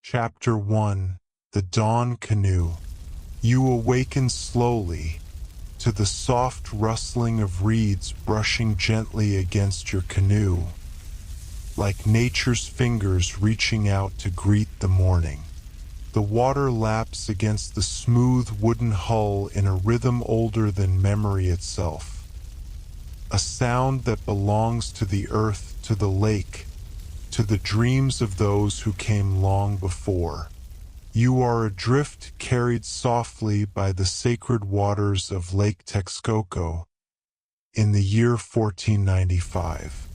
Chapter 1 The Dawn Canoe. You awaken slowly to the soft rustling of reeds brushing gently against your canoe, like nature's fingers reaching out to greet the morning. The water laps against the smooth wooden hull in a rhythm older than memory itself, a sound that belongs to the earth, to the lake, to the dreams of those who came long before. You are adrift, carried softly by the sacred waters of Lake Texcoco in the year 1495.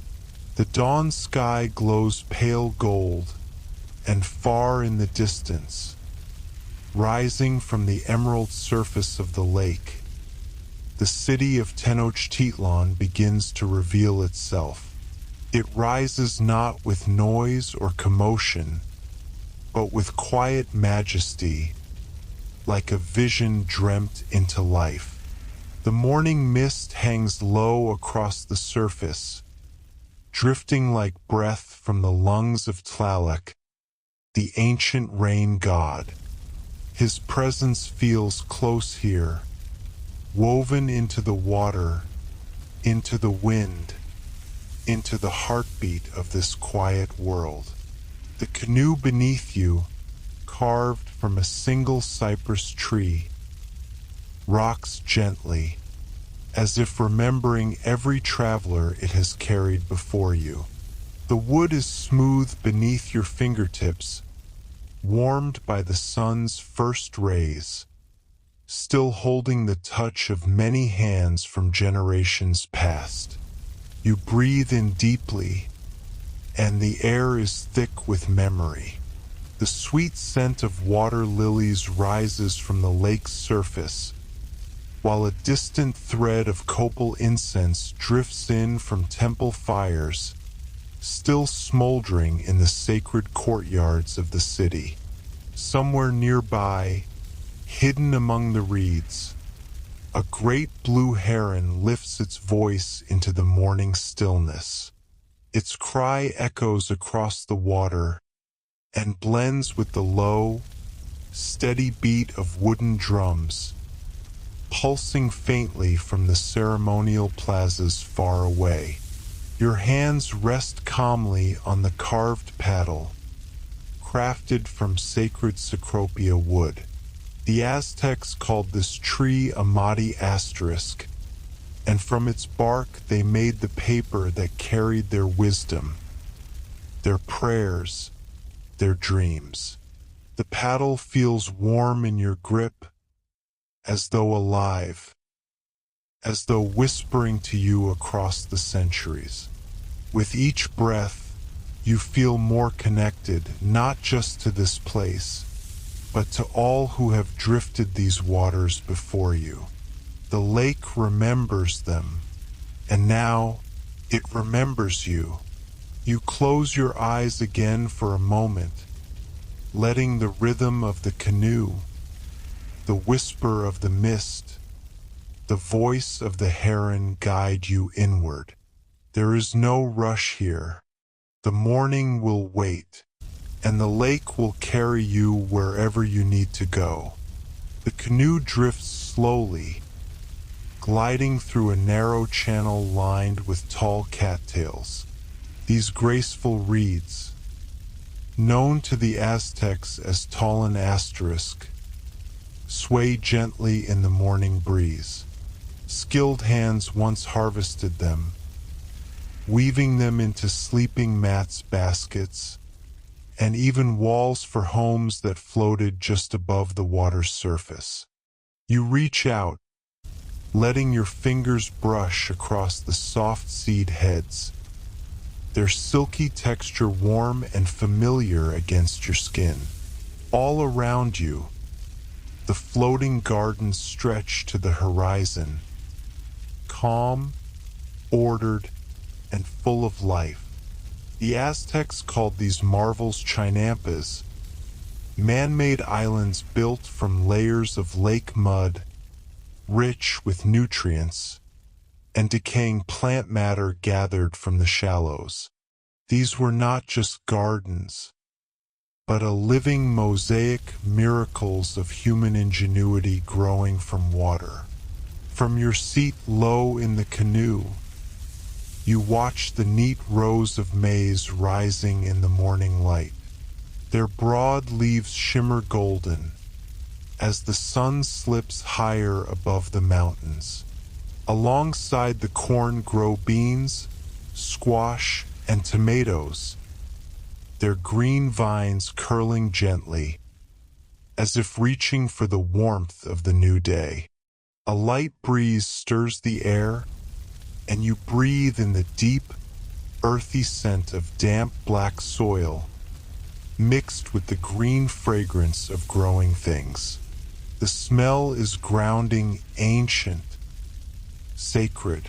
The dawn sky glows pale gold, and far in the distance, rising from the emerald surface of the lake, the city of Tenochtitlan begins to reveal itself. It rises not with noise or commotion, but with quiet majesty, like a vision dreamt into life. The morning mist hangs low across the surface, drifting like breath from the lungs of Tlaloc, the ancient rain god. His presence feels close here, woven into the water, into the wind, into the heartbeat of this quiet world. The canoe beneath you, carved from a single cypress tree, rocks gently, as if remembering every traveler it has carried before you. The wood is smooth beneath your fingertips, warmed by the sun's first rays, still holding the touch of many hands from generations past. You breathe in deeply, and the air is thick with memory. The sweet scent of water lilies rises from the lake's surface, while a distant thread of copal incense drifts in from temple fires, still smoldering in the sacred courtyards of the city. Somewhere nearby, hidden among the reeds, a great blue heron lifts its voice into the morning stillness. Its cry echoes across the water and blends with the low, steady beat of wooden drums, pulsing faintly from the ceremonial plazas far away. Your hands rest calmly on the carved paddle, crafted from sacred cecropia wood. The Aztecs called this tree a mati asterisk, and from its bark they made the paper that carried their wisdom, their prayers, their dreams. The paddle feels warm in your grip, as though alive, as though whispering to you across the centuries. With each breath, you feel more connected, not just to this place, but to all who have drifted these waters before you. The lake remembers them, and now it remembers you. You close your eyes again for a moment, letting the rhythm of the canoe, the whisper of the mist, the voice of the heron guide you inward. There is no rush here. The morning will wait, and the lake will carry you wherever you need to go. The canoe drifts slowly, gliding through a narrow channel lined with tall cattails. These graceful reeds, known to the Aztecs as Talon asterisk, sway gently in the morning breeze. Skilled hands once harvested them, weaving them into sleeping mats, baskets, and even walls for homes that floated just above the water's surface. You reach out, letting your fingers brush across the soft seed heads, their silky texture warm and familiar against your skin. All around you, the floating gardens stretch to the horizon, calm, ordered, and full of life. The Aztecs called these marvels chinampas, man-made islands built from layers of lake mud, rich with nutrients, and decaying plant matter gathered from the shallows. These were not just gardens, but a living mosaic, miracles of human ingenuity growing from water. From your seat low in the canoe, you watch the neat rows of maize rising in the morning light. Their broad leaves shimmer golden as the sun slips higher above the mountains. Alongside the corn grow beans, squash, and tomatoes, their green vines curling gently, as if reaching for the warmth of the new day. A light breeze stirs the air, and you breathe in the deep, earthy scent of damp black soil, mixed with the green fragrance of growing things. The smell is grounding, ancient, sacred.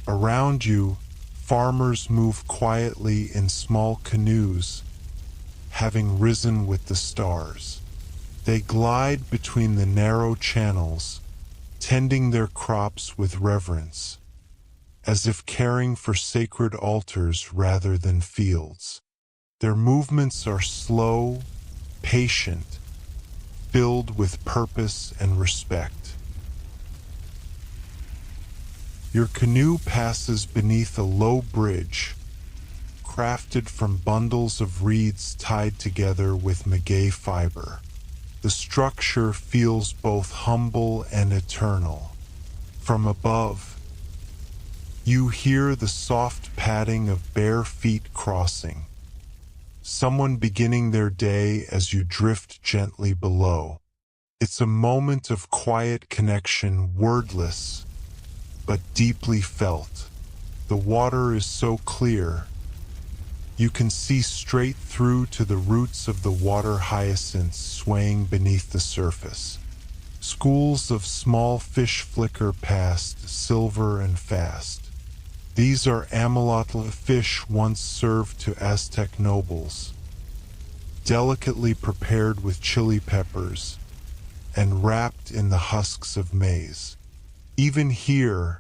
Around you, farmers move quietly in small canoes, having risen with the stars. They glide between the narrow channels, tending their crops with reverence, as if caring for sacred altars rather than fields. Their movements are slow, patient, filled with purpose and respect. Your canoe passes beneath a low bridge, crafted from bundles of reeds tied together with maguey fiber. The structure feels both humble and eternal. From above, you hear the soft padding of bare feet crossing, someone beginning their day as you drift gently below. It's a moment of quiet connection, wordless, but deeply felt. The water is so clear, you can see straight through to the roots of the water hyacinths swaying beneath the surface. Schools of small fish flicker past, silver and fast. These are amalotl fish once served to Aztec nobles, delicately prepared with chili peppers and wrapped in the husks of maize. Even here,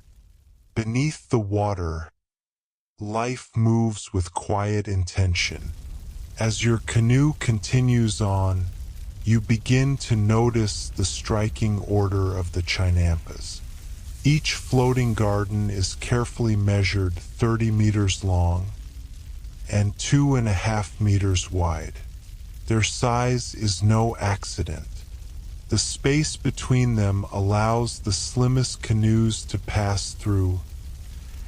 beneath the water, life moves with quiet intention. As your canoe continues on, you begin to notice the striking order of the chinampas. Each floating garden is carefully measured 30 meters long and 2.5 meters wide. Their size is no accident. The space between them allows the slimmest canoes to pass through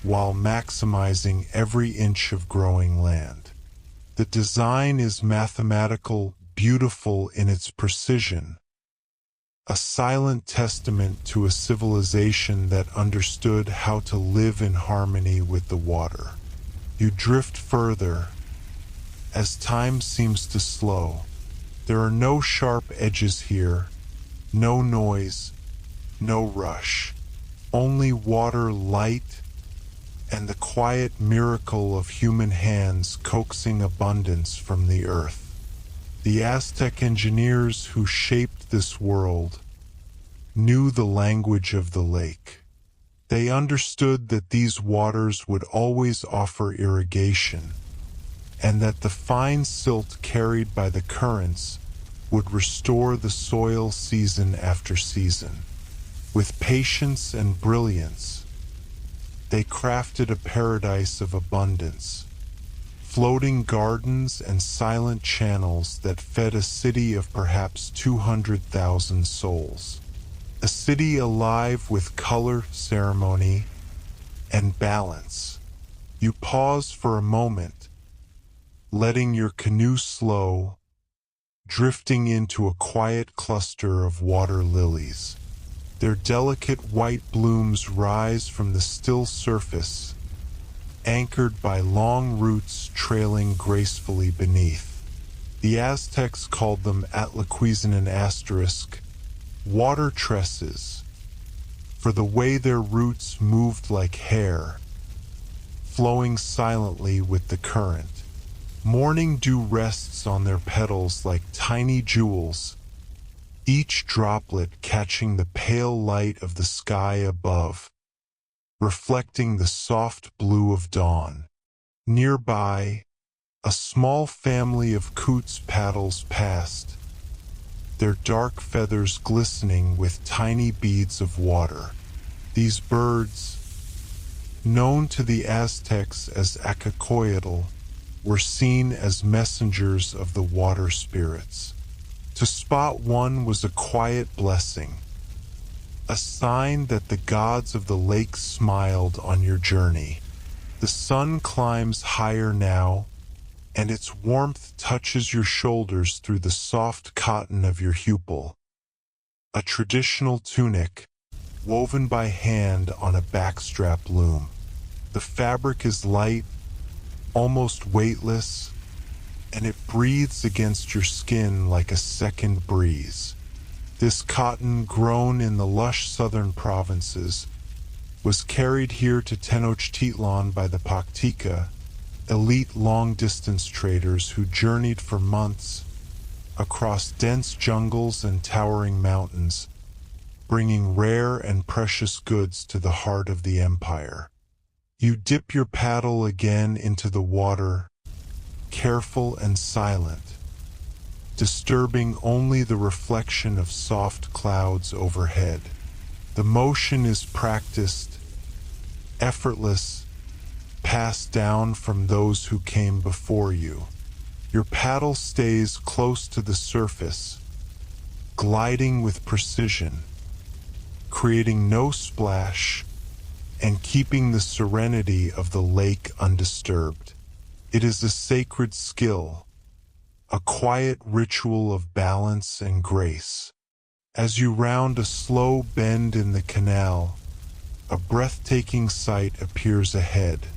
while maximizing every inch of growing land. The design is mathematical, beautiful in its precision, a silent testament to a civilization that understood how to live in harmony with the water. You drift further as time seems to slow. There are no sharp edges here, no noise, no rush, only water, light, and the quiet miracle of human hands coaxing abundance from the earth. The Aztec engineers who shaped this world knew the language of the lake. They understood that these waters would always offer irrigation, and that the fine silt carried by the currents would restore the soil season after season. With patience and brilliance, they crafted a paradise of abundance, floating gardens and silent channels that fed a city of perhaps 200,000 souls. A city alive with color, ceremony, and balance. You pause for a moment, letting your canoe slow, drifting into a quiet cluster of water lilies. Their delicate white blooms rise from the still surface, anchored by long roots trailing gracefully beneath. The Aztecs called them **, water tresses, for the way their roots moved like hair, flowing silently with the current. Morning dew rests on their petals like tiny jewels, each droplet catching the pale light of the sky above, reflecting the soft blue of dawn. Nearby, A small family of coots paddles past, their dark feathers glistening with tiny beads of water. These birds, known to the Aztecs as Acacoyatl, were seen as messengers of the water spirits. To spot one was a quiet blessing, a sign that the gods of the lake smiled on your journey. The sun climbs higher now, and its warmth touches your shoulders through the soft cotton of your hupil. A traditional tunic, woven by hand on a backstrap loom. The fabric is light, almost weightless, and it breathes against your skin like a second breeze. This cotton, grown in the lush southern provinces, was carried here to Tenochtitlan by the Paktika, elite long-distance traders who journeyed for months across dense jungles and towering mountains, bringing rare and precious goods to the heart of the empire. You dip your paddle again into the water, careful and silent, disturbing only the reflection of soft clouds overhead. The motion is practiced, effortless, passed down from those who came before you. Your paddle stays close to the surface, gliding with precision, creating no splash, and keeping the serenity of the lake undisturbed. It is a sacred skill, a quiet ritual of balance and grace. As you round a slow bend in the canal, a breathtaking sight appears ahead.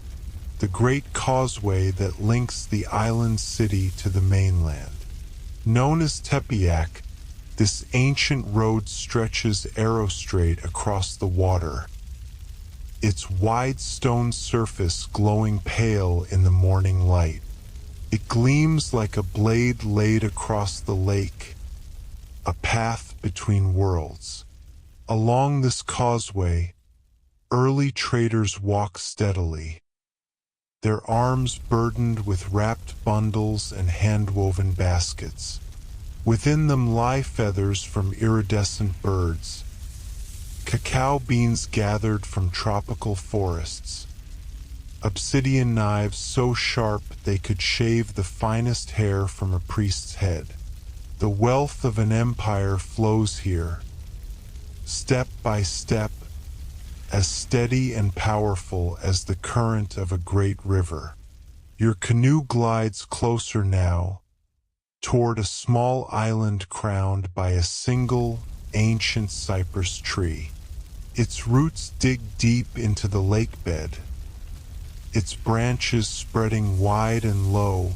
The great causeway that links the island city to the mainland. Known as Tepeyac, this ancient road stretches arrow-straight across the water, its wide stone surface glowing pale in the morning light. It gleams like a blade laid across the lake, a path between worlds. Along this causeway, early traders walk steadily, their arms burdened with wrapped bundles and hand-woven baskets. Within them lie feathers from iridescent birds, cacao beans gathered from tropical forests, obsidian knives so sharp they could shave the finest hair from a priest's head. The wealth of an empire flows here, step by step, as steady and powerful as the current of a great river. Your canoe glides closer now, toward a small island crowned by a single, ancient cypress tree. Its roots dig deep into the lake bed, its branches spreading wide and low,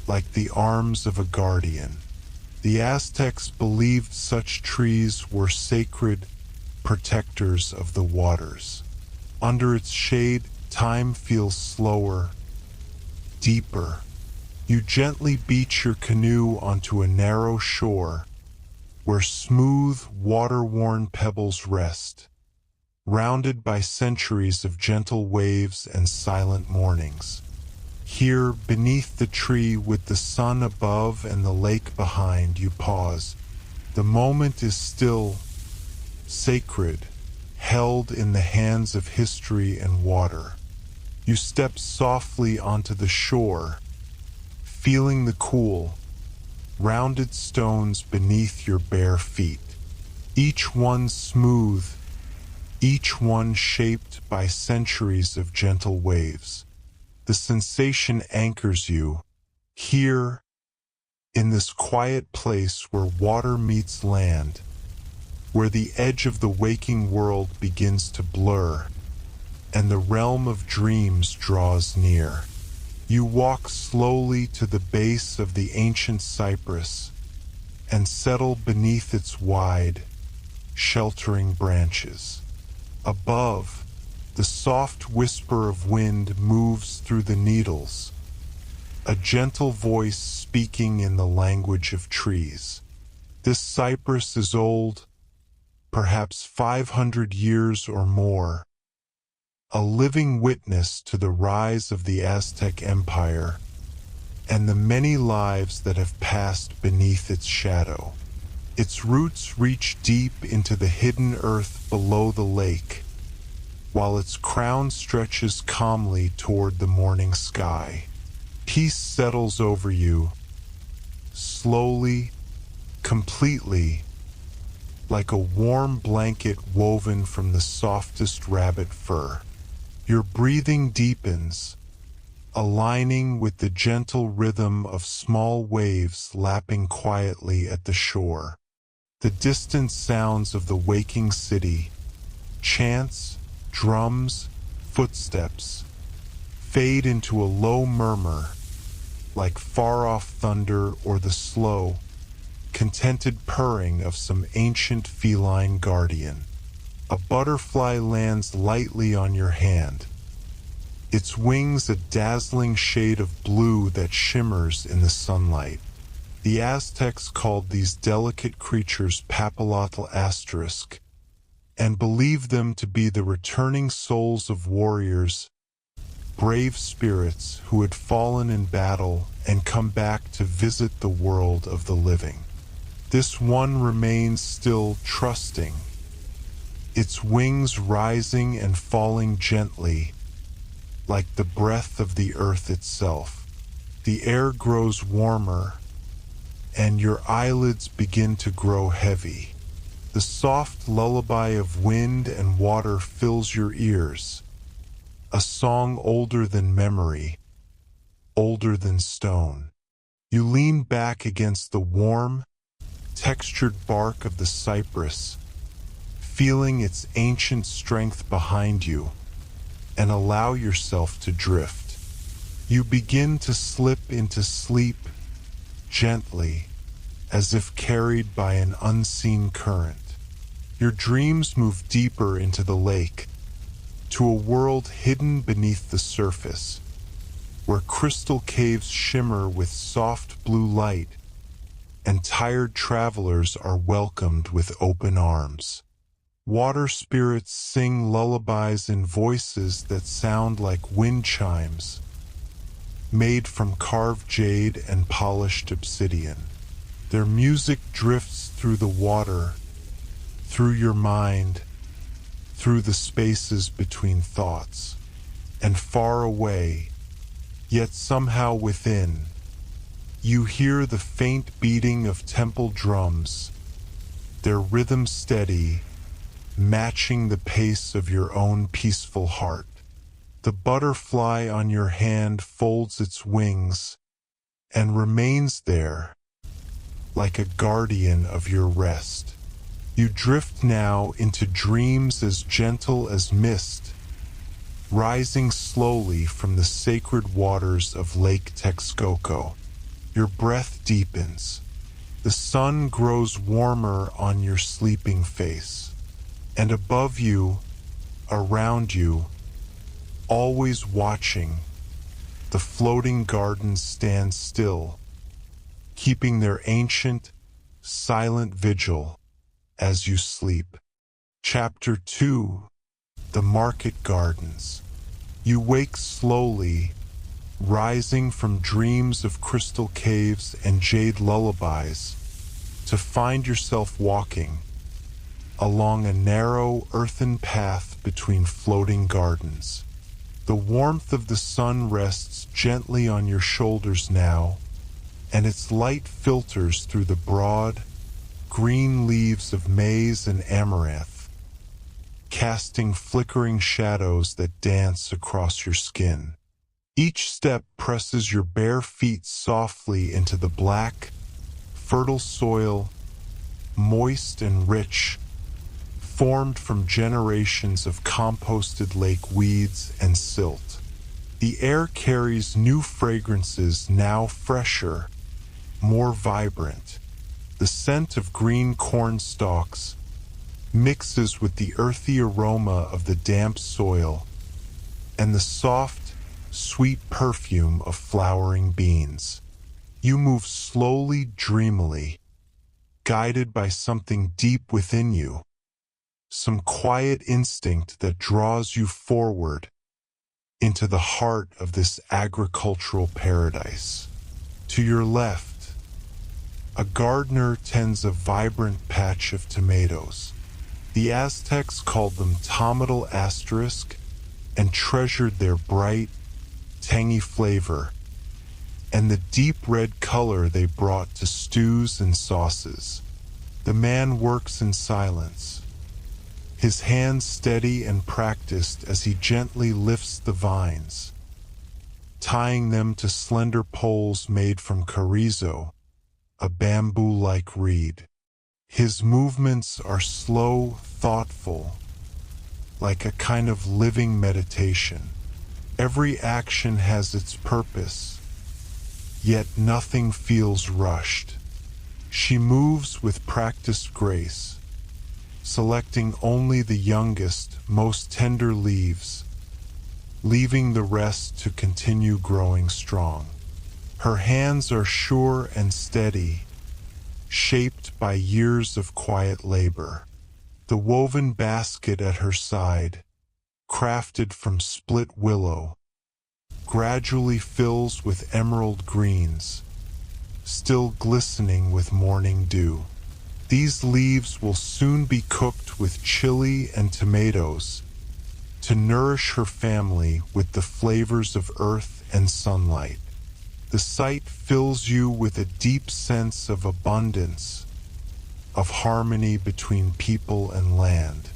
like the arms of a guardian. The Aztecs believed such trees were sacred protectors of the waters. Under its shade, time feels slower, deeper. You gently beach your canoe onto a narrow shore where smooth, water-worn pebbles rest, rounded by centuries of gentle waves and silent mornings. Here, beneath the tree with the sun above and the lake behind, you pause. The moment is still, sacred, held in the hands of history and water. You step softly onto the shore, feeling the cool, rounded stones beneath your bare feet, each one smooth, each one shaped by centuries of gentle waves. The sensation anchors you, here, in this quiet place where water meets land, where the edge of the waking world begins to blur, and the realm of dreams draws near. You walk slowly to the base of the ancient cypress and settle beneath its wide, sheltering branches. Above, the soft whisper of wind moves through the needles, a gentle voice speaking in the language of trees. This cypress is old, perhaps 500 years or more, a living witness to the rise of the Aztec Empire and the many lives that have passed beneath its shadow. Its roots reach deep into the hidden earth below the lake, while its crown stretches calmly toward the morning sky. Peace settles over you, slowly, completely, like a warm blanket woven from the softest rabbit fur. Your breathing deepens, aligning with the gentle rhythm of small waves lapping quietly at the shore. The distant sounds of the waking city, chants, drums, footsteps, fade into a low murmur, like far-off thunder or the slow, contented purring of some ancient feline guardian. A butterfly lands lightly on your hand, its wings a dazzling shade of blue that shimmers in the sunlight. The Aztecs called these delicate creatures papillotl asterisk, and believed them to be the returning souls of warriors, brave spirits who had fallen in battle and come back to visit the world of the living. This one remains still trusting, its wings rising and falling gently, like the breath of the earth itself. The air grows warmer, and your eyelids begin to grow heavy. The soft lullaby of wind and water fills your ears, a song older than memory, older than stone. You lean back against the warm, textured bark of the cypress, feeling its ancient strength behind you, and allow yourself to drift. You begin to slip into sleep, gently, as if carried by an unseen current. Your dreams move deeper into the lake, to a world hidden beneath the surface, where crystal caves shimmer with soft blue light, and tired travelers are welcomed with open arms. Water spirits sing lullabies in voices that sound like wind chimes, made from carved jade and polished obsidian. Their music drifts through the water, through your mind, through the spaces between thoughts, and far away, yet somehow within, you hear the faint beating of temple drums, their rhythm steady, matching the pace of your own peaceful heart. The butterfly on your hand folds its wings and remains there, like a guardian of your rest. You drift now into dreams as gentle as mist, rising slowly from the sacred waters of Lake Texcoco. Your breath deepens. The sun grows warmer on your sleeping face. And above you, around you, always watching, the floating gardens stand still, keeping their ancient, silent vigil as you sleep. Chapter 2: The Market Gardens. You wake slowly, rising from dreams of crystal caves and jade lullabies, to find yourself walking along a narrow earthen path between floating gardens. The warmth of the sun rests gently on your shoulders now, and its light filters through the broad, green leaves of maize and amaranth, casting flickering shadows that dance across your skin. Each step presses your bare feet softly into the black, fertile soil, moist and rich, formed from generations of composted lake weeds and silt. The air carries new fragrances, now fresher, more vibrant. The scent of green corn stalks mixes with the earthy aroma of the damp soil and the soft, sweet perfume of flowering beans. You move slowly, dreamily, guided by something deep within you, some quiet instinct that draws you forward into the heart of this agricultural paradise. To your left, a gardener tends a vibrant patch of tomatoes. The Aztecs called them tomatal asterisk and treasured their bright, tangy flavor and the deep red color they brought to stews and sauces. The man works in silence, his hands steady and practiced as he gently lifts the vines, tying them to slender poles made from carrizo, a bamboo-like reed. His movements are slow, thoughtful, like a kind of living meditation. Every action has its purpose, yet nothing feels rushed. She moves with practiced grace, selecting only the youngest, most tender leaves, leaving the rest to continue growing strong. Her hands are sure and steady, shaped by years of quiet labor. The woven basket at her side, crafted from split willow, gradually fills with emerald greens, still glistening with morning dew. These leaves will soon be cooked with chili and tomatoes to nourish her family with the flavors of earth and sunlight. The sight fills you with a deep sense of abundance, of harmony between people and land.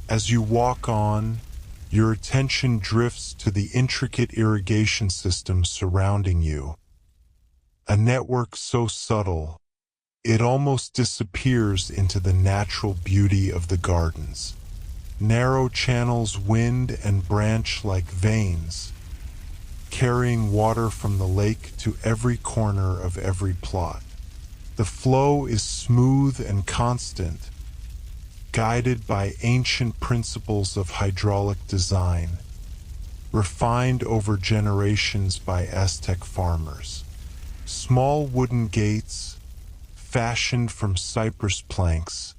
As you walk on, your attention drifts to the intricate irrigation system surrounding you. A network so subtle, it almost disappears into the natural beauty of the gardens. Narrow channels wind and branch like veins, carrying water from the lake to every corner of every plot. The flow is smooth and constant, guided by ancient principles of hydraulic design, refined over generations by Aztec farmers. Small wooden gates, fashioned from cypress planks,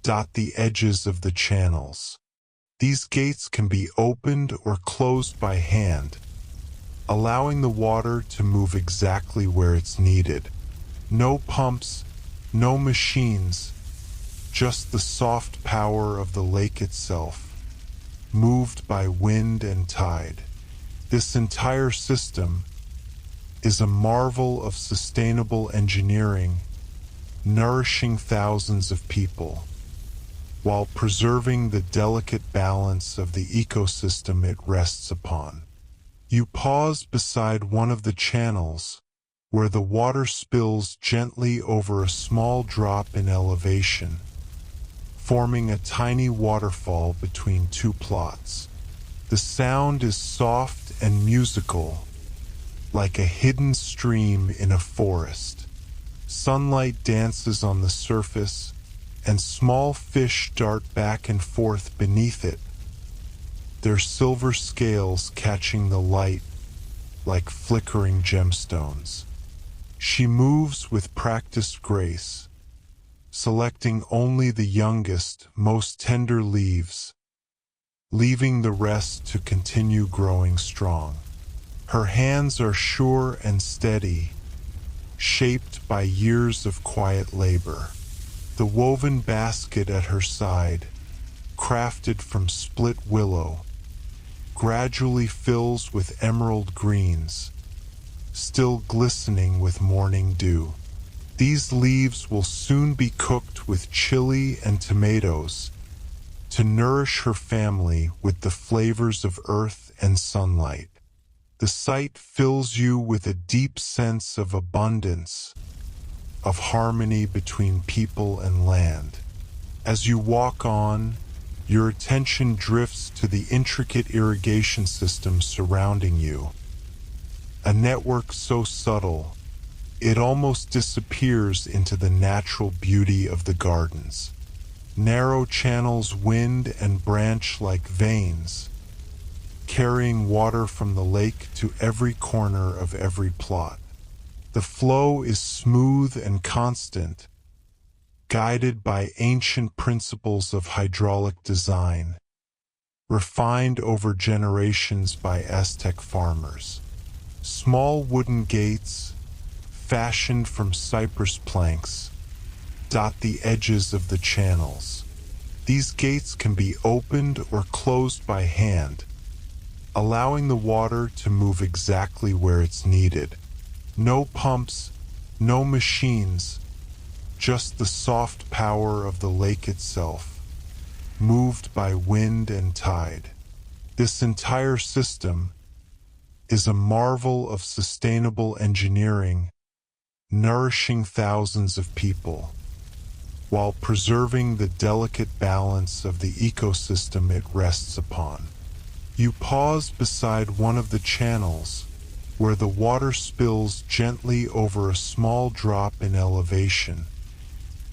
dot the edges of the channels. These gates can be opened or closed by hand, allowing the water to move exactly where it's needed. No pumps, no machines, just the soft power of the lake itself, moved by wind and tide. This entire system is a marvel of sustainable engineering, nourishing thousands of people, while preserving the delicate balance of the ecosystem it rests upon. You pause beside one of the channels, where the water spills gently over a small drop in elevation, forming a tiny waterfall between two plots. The sound is soft and musical, like a hidden stream in a forest. Sunlight dances on the surface, and small fish dart back and forth beneath it, their silver scales catching the light like flickering gemstones. She moves with practiced grace, selecting only the youngest, most tender leaves, leaving the rest to continue growing strong. Her hands are sure and steady, shaped by years of quiet labor. The woven basket at her side, crafted from split willow, gradually fills with emerald greens, still glistening with morning dew. These leaves will soon be cooked with chili and tomatoes to nourish her family with the flavors of earth and sunlight. The sight fills you with a deep sense of abundance, of harmony between people and land. As you walk on, your attention drifts to the intricate irrigation system surrounding you. A network so subtle, it almost disappears into the natural beauty of the gardens. Narrow channels wind and branch like veins, carrying water from the lake to every corner of every plot. The flow is smooth and constant, guided by ancient principles of hydraulic design, refined over generations by Aztec farmers. Small wooden gates, fashioned from cypress planks, dot the edges of the channels. These gates can be opened or closed by hand, allowing the water to move exactly where it's needed. No pumps, no machines, just the soft power of the lake itself, moved by wind and tide. This entire system is a marvel of sustainable engineering, nourishing thousands of people, while preserving the delicate balance of the ecosystem it rests upon. You pause beside one of the channels, where the water spills gently over a small drop in elevation,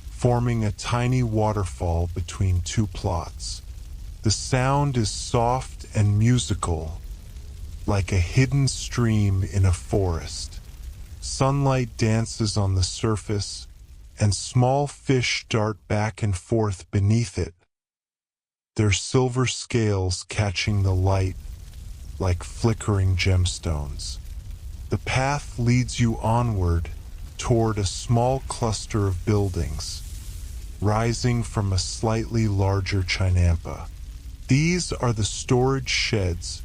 forming a tiny waterfall between two plots. The sound is soft and musical, like a hidden stream in a forest. Sunlight dances on the surface, and small fish dart back and forth beneath it, their silver scales catching the light like flickering gemstones. The path leads you onward toward a small cluster of buildings, rising from a slightly larger chinampa. These are the storage sheds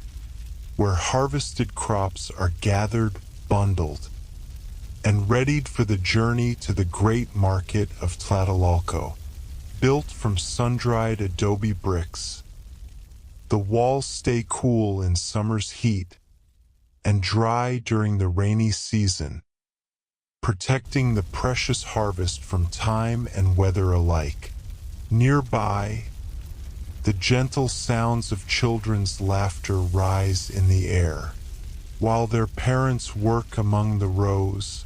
where harvested crops are gathered, bundled, and readied for the journey to the great market of Tlatelolco. Built from sun-dried adobe bricks, the walls stay cool in summer's heat and dry during the rainy season, protecting the precious harvest from time and weather alike. Nearby, the gentle sounds of children's laughter rise in the air. While their parents work among the rows,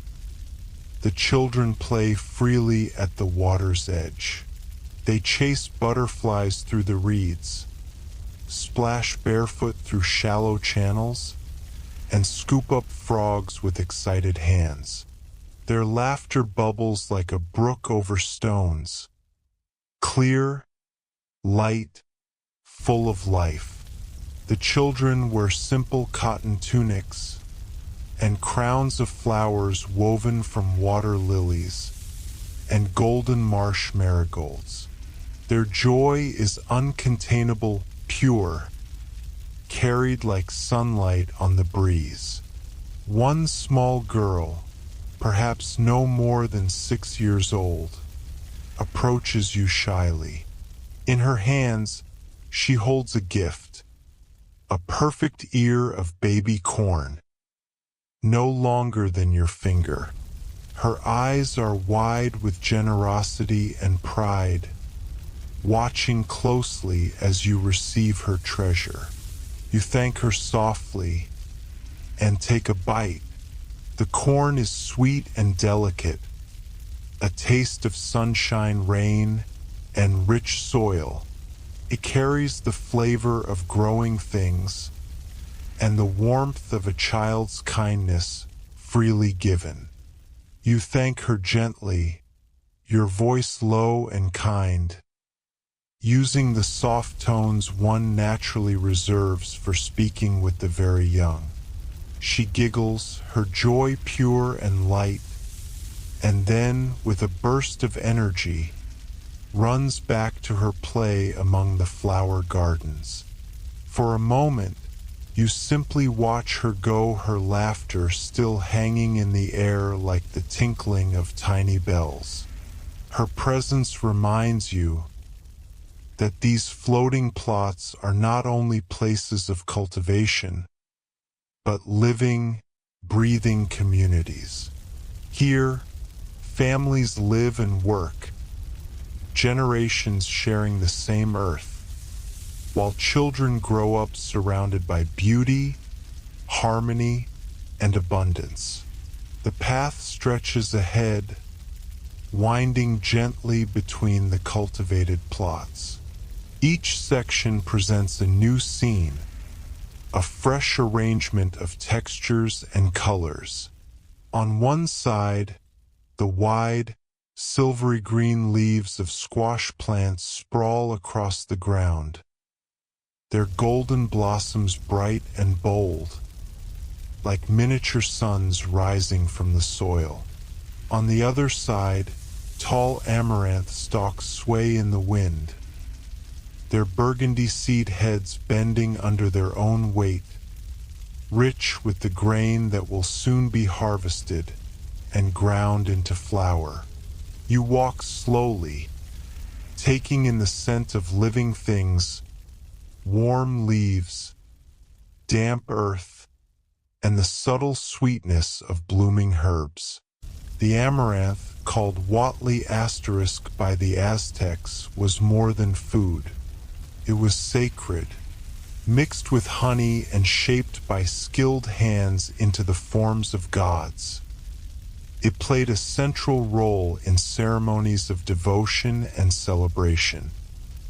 the children play freely at the water's edge. They chase butterflies through the reeds, splash barefoot through shallow channels, and scoop up frogs with excited hands. Their laughter bubbles like a brook over stones, clear, light, full of life. The children wear simple cotton tunics and crowns of flowers woven from water lilies and golden marsh marigolds. Their joy is uncontainable, pure, carried like sunlight on the breeze. One small girl, perhaps no more than 6 years old, approaches you shyly. In her hands, she holds a gift, a perfect ear of baby corn, no longer than your finger. Her eyes are wide with generosity and pride, watching closely as you receive her treasure. You thank her softly and take a bite. The corn is sweet and delicate, a taste of sunshine, rain, and rich soil. It carries the flavor of growing things and the warmth of a child's kindness freely given. You thank her gently, your voice low and kind, using the soft tones one naturally reserves for speaking with the very young. She giggles, her joy pure and light, and then, with a burst of energy, runs back to her play among the flower gardens. For a moment, you simply watch her go, her laughter still hanging in the air like the tinkling of tiny bells. Her presence reminds you that these floating plots are not only places of cultivation, but living, breathing communities. Here, families live and work, generations sharing the same earth, while children grow up surrounded by beauty, harmony, and abundance. The path stretches ahead, winding gently between the cultivated plots. Each section presents a new scene, a fresh arrangement of textures and colors. On one side, the wide, silvery green leaves of squash plants sprawl across the ground, their golden blossoms bright and bold, like miniature suns rising from the soil. On the other side, tall amaranth stalks sway in the wind, their burgundy seed heads bending under their own weight, rich with the grain that will soon be harvested and ground into flour. You walk slowly, taking in the scent of living things, warm leaves, damp earth, and the subtle sweetness of blooming herbs. The amaranth, called Watley * by the Aztecs, was more than food. It was sacred, mixed with honey and shaped by skilled hands into the forms of gods. It played a central role in ceremonies of devotion and celebration.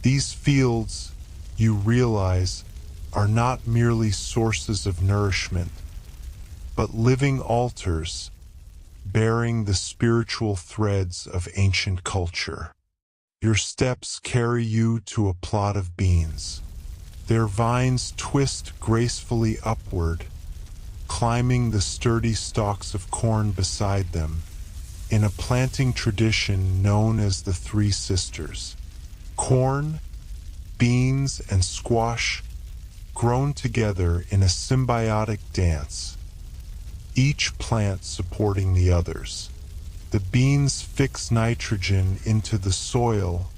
These fields, you realize, are not merely sources of nourishment, but living altars bearing the spiritual threads of ancient culture. Your steps carry you to a plot of beans. Their vines twist gracefully upward, climbing the sturdy stalks of corn beside them, in a planting tradition known as the Three Sisters. Corn, beans, and squash grown together in a symbiotic dance, each plant supporting the others. The beans fix nitrogen into the soil,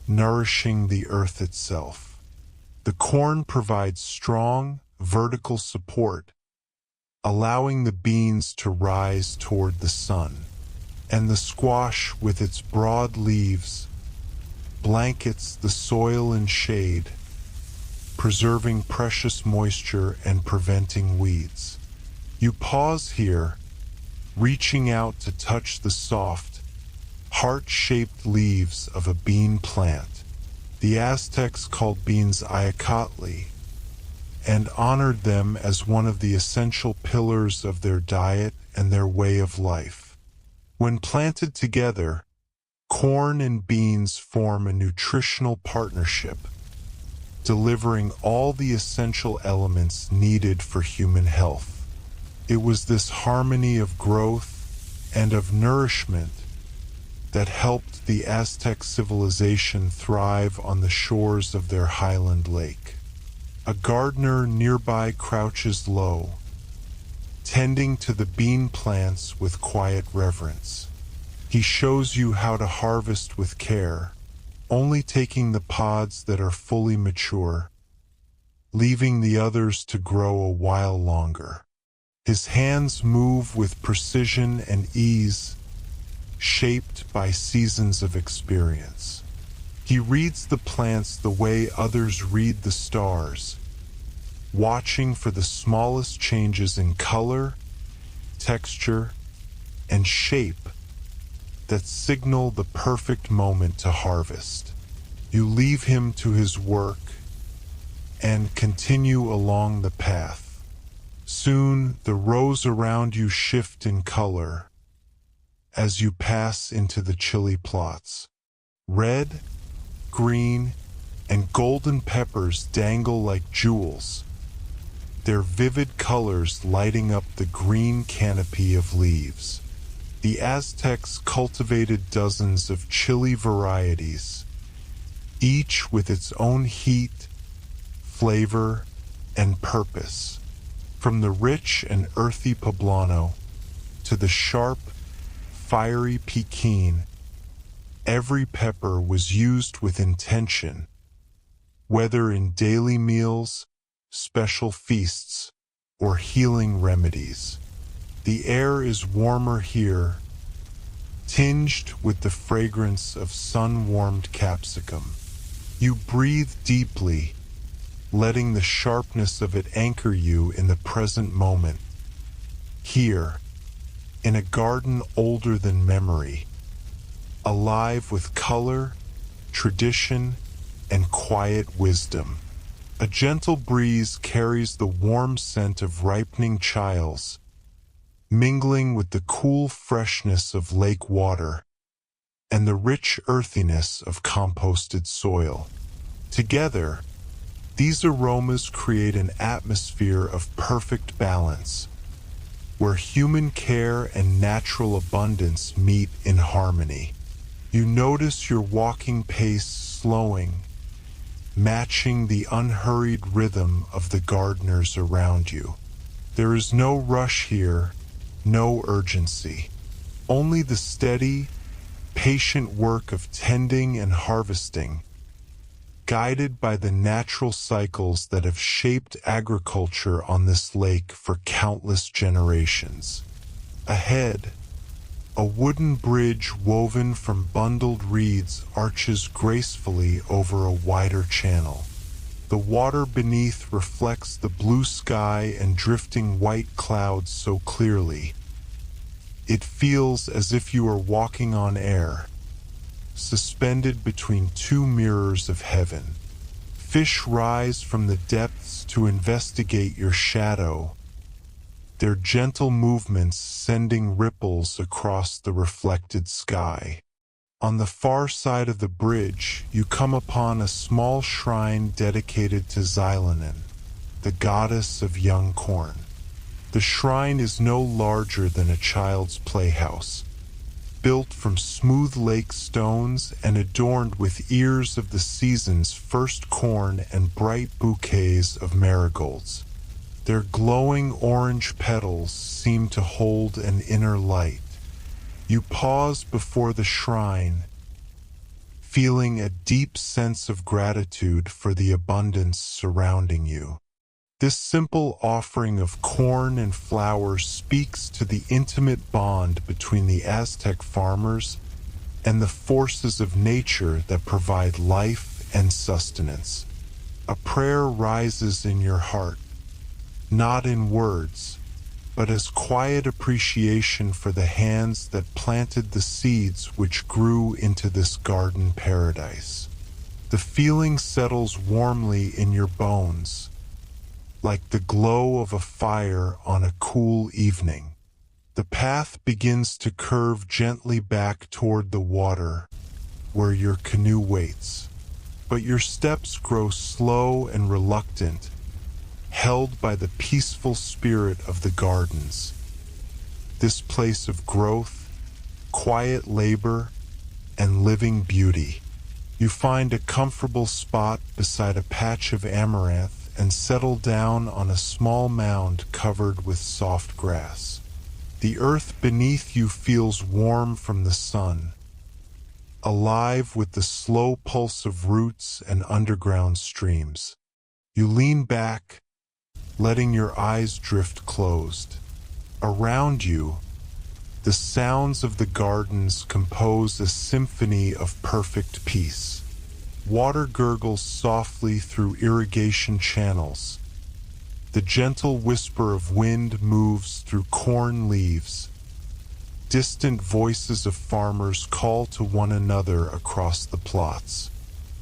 nourishing the earth itself. The corn provides strong, vertical support, allowing the beans to rise toward the sun. And the squash, with its broad leaves, blankets the soil in shade, preserving precious moisture and preventing weeds. You pause here, reaching out to touch the soft, heart-shaped leaves of a bean plant. The Aztecs called beans ayacatli and honored them as one of the essential pillars of their diet and their way of life. When planted together, corn and beans form a nutritional partnership, delivering all the essential elements needed for human health. It was this harmony of growth and of nourishment that helped the Aztec civilization thrive on the shores of their highland lake. A gardener nearby crouches low, tending to the bean plants with quiet reverence. He shows you how to harvest with care, only taking the pods that are fully mature, leaving the others to grow a while longer. His hands move with precision and ease, shaped by seasons of experience. He reads the plants the way others read the stars, watching for the smallest changes in color, texture, and shape that signal the perfect moment to harvest. You leave him to his work and continue along the path. Soon the rows around you shift in color as you pass into the chili plots. Red, green, and golden peppers dangle like jewels, their vivid colors lighting up the green canopy of leaves. The Aztecs cultivated dozens of chili varieties, each with its own heat, flavor, and purpose. From the rich and earthy poblano to the sharp, fiery Pekin, every pepper was used with intention, whether in daily meals, special feasts, or healing remedies. The air is warmer here, tinged with the fragrance of sun-warmed capsicum. You breathe deeply, letting the sharpness of it anchor you in the present moment. Here, in a garden older than memory, alive with color, tradition, and quiet wisdom. A gentle breeze carries the warm scent of ripening chiles, mingling with the cool freshness of lake water and the rich earthiness of composted soil. Together, these aromas create an atmosphere of perfect balance, where human care and natural abundance meet in harmony. You notice your walking pace slowing, matching the unhurried rhythm of the gardeners around you. There is no rush here, no urgency, only the steady, patient work of tending and harvesting, guided by the natural cycles that have shaped agriculture on this lake for countless generations. Ahead, a wooden bridge woven from bundled reeds arches gracefully over a wider channel. The water beneath reflects the blue sky and drifting white clouds so clearly. It feels as if you are walking on air, suspended between two mirrors of heaven. Fish rise from the depths to investigate your shadow, their gentle movements sending ripples across the reflected sky. On the far side of the bridge, you come upon a small shrine dedicated to Xylonen, the goddess of young corn. The shrine is no larger than a child's playhouse, built from smooth lake stones and adorned with ears of the season's first corn and bright bouquets of marigolds. Their glowing orange petals seem to hold an inner light. You pause before the shrine, feeling a deep sense of gratitude for the abundance surrounding you. This simple offering of corn and flowers speaks to the intimate bond between the Aztec farmers and the forces of nature that provide life and sustenance. A prayer rises in your heart, not in words, but as quiet appreciation for the hands that planted the seeds which grew into this garden paradise. The feeling settles warmly in your bones, like the glow of a fire on a cool evening. The path begins to curve gently back toward the water, where your canoe waits. But your steps grow slow and reluctant, held by the peaceful spirit of the gardens. This place of growth, quiet labor, and living beauty. You find a comfortable spot beside a patch of amaranth and settle down on a small mound covered with soft grass. The earth beneath you feels warm from the sun, alive with the slow pulse of roots and underground streams. You lean back, letting your eyes drift closed. Around you, the sounds of the gardens compose a symphony of perfect peace. Water gurgles softly through irrigation channels. The gentle whisper of wind moves through corn leaves. Distant voices of farmers call to one another across the plots.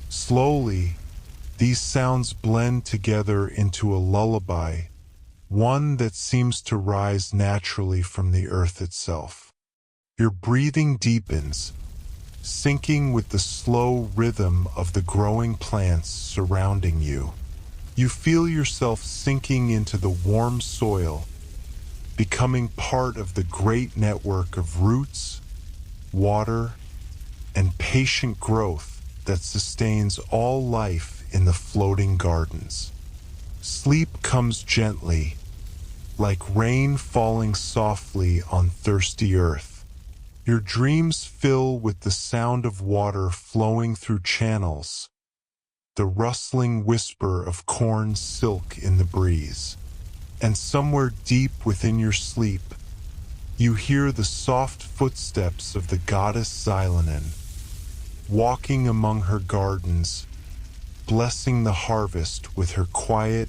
Slowly, these sounds blend together into a lullaby, one that seems to rise naturally from the earth itself. Your breathing deepens, syncing with the slow rhythm of the growing plants surrounding you. You feel yourself sinking into the warm soil, becoming part of the great network of roots, water, and patient growth that sustains all life in the floating gardens. Sleep comes gently, like rain falling softly on thirsty earth. Your dreams fill with the sound of water flowing through channels, the rustling whisper of corn silk in the breeze. And somewhere deep within your sleep, you hear the soft footsteps of the goddess Xylonen, walking among her gardens, blessing the harvest with her quiet,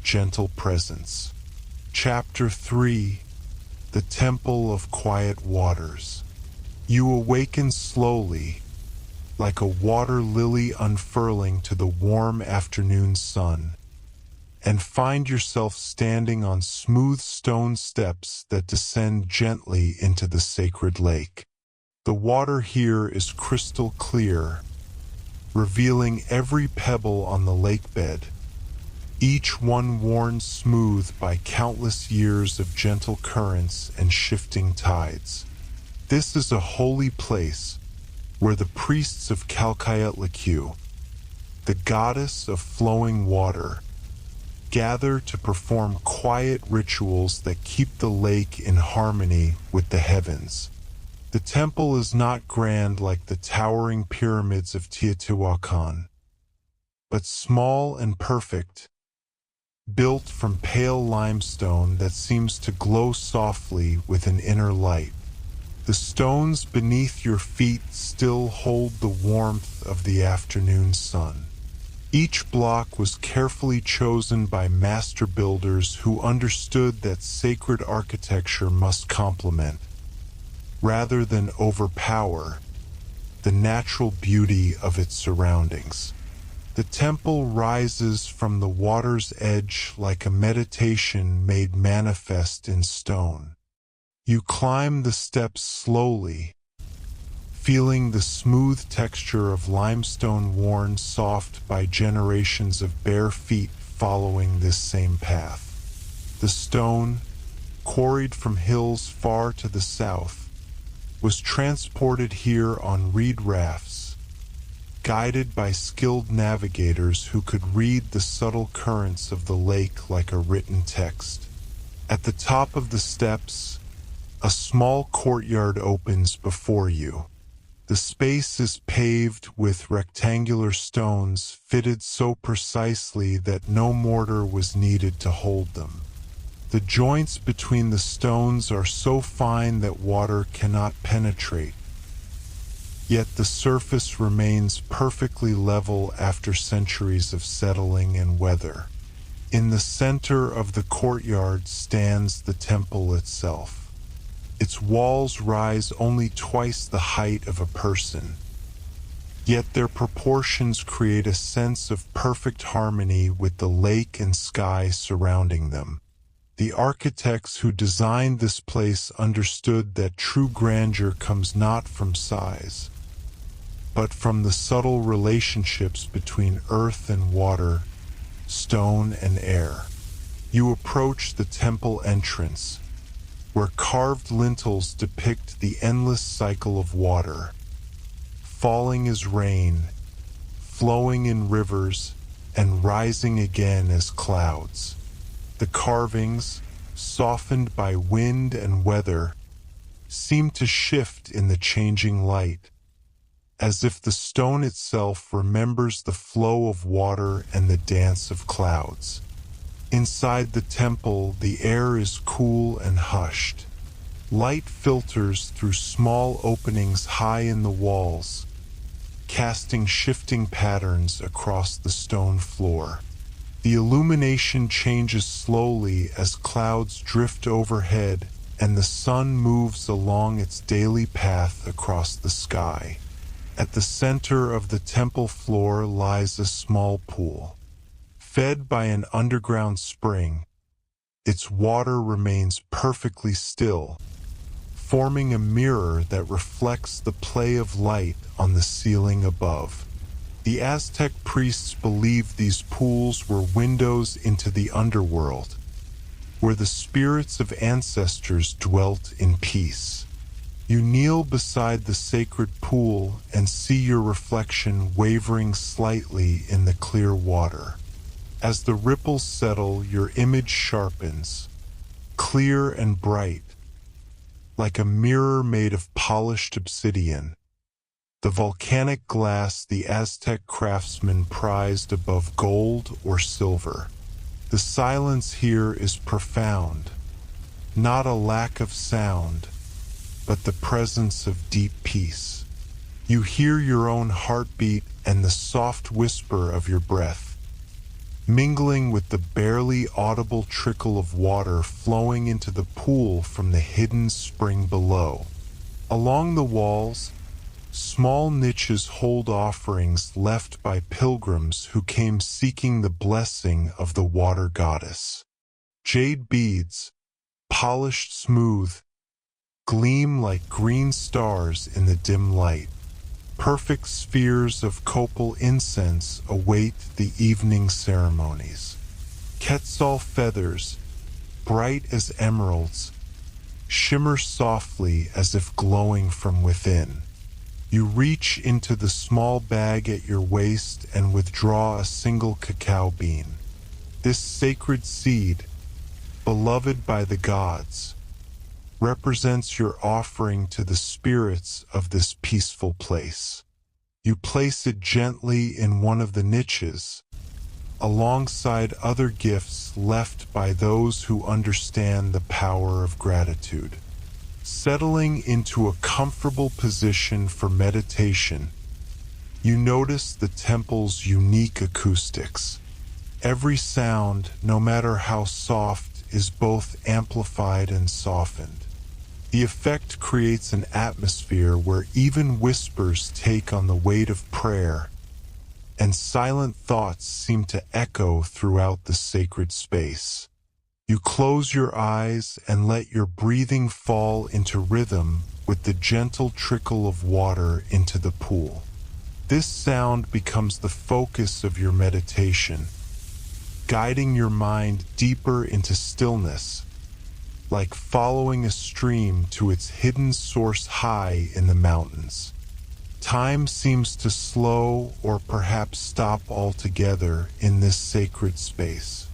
gentle presence. Chapter 3: The Temple of Quiet Waters. You awaken slowly, like a water lily unfurling to the warm afternoon sun, and find yourself standing on smooth stone steps that descend gently into the sacred lake. The water here is crystal clear, revealing every pebble on the lake bed. each one worn smooth by countless years of gentle currents and shifting tides. This is a holy place where the priests of Calcayetlacu, the goddess of flowing water, gather to perform quiet rituals that keep the lake in harmony with the heavens. The temple is not grand like the towering pyramids of Teotihuacan, but small and perfect, built from pale limestone that seems to glow softly with an inner light. The stones beneath your feet still hold the warmth of the afternoon sun. Each block was carefully chosen by master builders who understood that sacred architecture must complement, rather than overpower, the natural beauty of its surroundings. The temple rises from the water's edge like a meditation made manifest in stone. You climb the steps slowly, feeling the smooth texture of limestone worn soft by generations of bare feet following this same path. The stone, quarried from hills far to the south, was transported here on reed rafts, guided by skilled navigators who could read the subtle currents of the lake like a written text. At the top of the steps, a small courtyard opens before you. The space is paved with rectangular stones fitted so precisely that no mortar was needed to hold them. The joints between the stones are so fine that water cannot penetrate, yet the surface remains perfectly level after centuries of settling and weather. In the center of the courtyard stands the temple itself. Its walls rise only twice the height of a person, yet their proportions create a sense of perfect harmony with the lake and sky surrounding them. The architects who designed this place understood that true grandeur comes not from size, but from the subtle relationships between earth and water, stone and air. You approach the temple entrance, where carved lintels depict the endless cycle of water, falling as rain, flowing in rivers, and rising again as clouds. The carvings, softened by wind and weather, seem to shift in the changing light, as if the stone itself remembers the flow of water and the dance of clouds. Inside the temple, the air is cool and hushed. Light filters through small openings high in the walls, casting shifting patterns across the stone floor. The illumination changes slowly as clouds drift overhead and the sun moves along its daily path across the sky. At the center of the temple floor lies a small pool. Fed by an underground spring, its water remains perfectly still, forming a mirror that reflects the play of light on the ceiling above. The Aztec priests believed these pools were windows into the underworld, where the spirits of ancestors dwelt in peace. You kneel beside the sacred pool and see your reflection wavering slightly in the clear water. As the ripples settle, your image sharpens, clear and bright, like a mirror made of polished obsidian. The volcanic glass the Aztec craftsmen prized above gold or silver. The silence here is profound, not a lack of sound, but the presence of deep peace. You hear your own heartbeat and the soft whisper of your breath, mingling with the barely audible trickle of water flowing into the pool from the hidden spring below. Along the walls, small niches hold offerings left by pilgrims who came seeking the blessing of the water goddess. Jade beads, polished smooth, gleam like green stars in the dim light. Perfect spheres of copal incense await the evening ceremonies. Quetzal feathers, bright as emeralds, shimmer softly as if glowing from within. You reach into the small bag at your waist and withdraw a single cacao bean. This sacred seed, beloved by the gods, represents your offering to the spirits of this peaceful place. You place it gently in one of the niches, alongside other gifts left by those who understand the power of gratitude. Settling into a comfortable position for meditation, you notice the temple's unique acoustics. Every sound, no matter how soft, is both amplified and softened. The effect creates an atmosphere where even whispers take on the weight of prayer, and silent thoughts seem to echo throughout the sacred space. You close your eyes and let your breathing fall into rhythm with the gentle trickle of water into the pool. This sound becomes the focus of your meditation, guiding your mind deeper into stillness, like following a stream to its hidden source high in the mountains. Time seems to slow or perhaps stop altogether in this sacred space.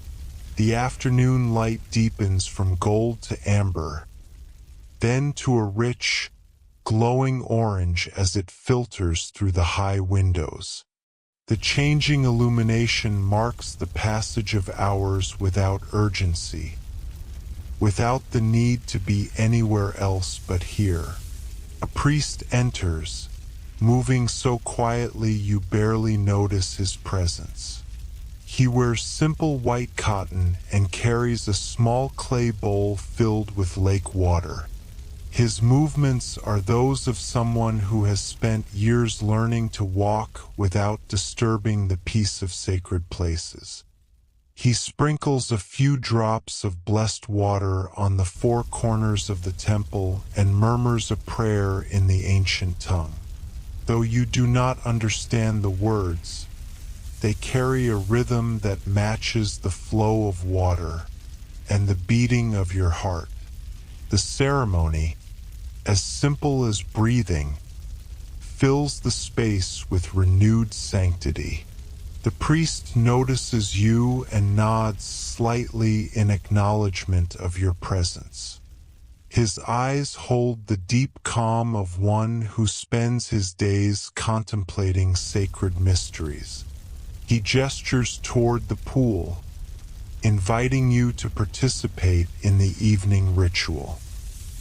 The afternoon light deepens from gold to amber, then to a rich, glowing orange as it filters through the high windows. The changing illumination marks the passage of hours without urgency, without the need to be anywhere else but here. A priest enters, moving so quietly you barely notice his presence. He wears simple white cotton and carries a small clay bowl filled with lake water. His movements are those of someone who has spent years learning to walk without disturbing the peace of sacred places. He sprinkles a few drops of blessed water on the four corners of the temple and murmurs a prayer in the ancient tongue. Though you do not understand the words, they carry a rhythm that matches the flow of water and the beating of your heart. The ceremony, as simple as breathing, fills the space with renewed sanctity. The priest notices you and nods slightly in acknowledgement of your presence. His eyes hold the deep calm of one who spends his days contemplating sacred mysteries. He gestures toward the pool, inviting you to participate in the evening ritual.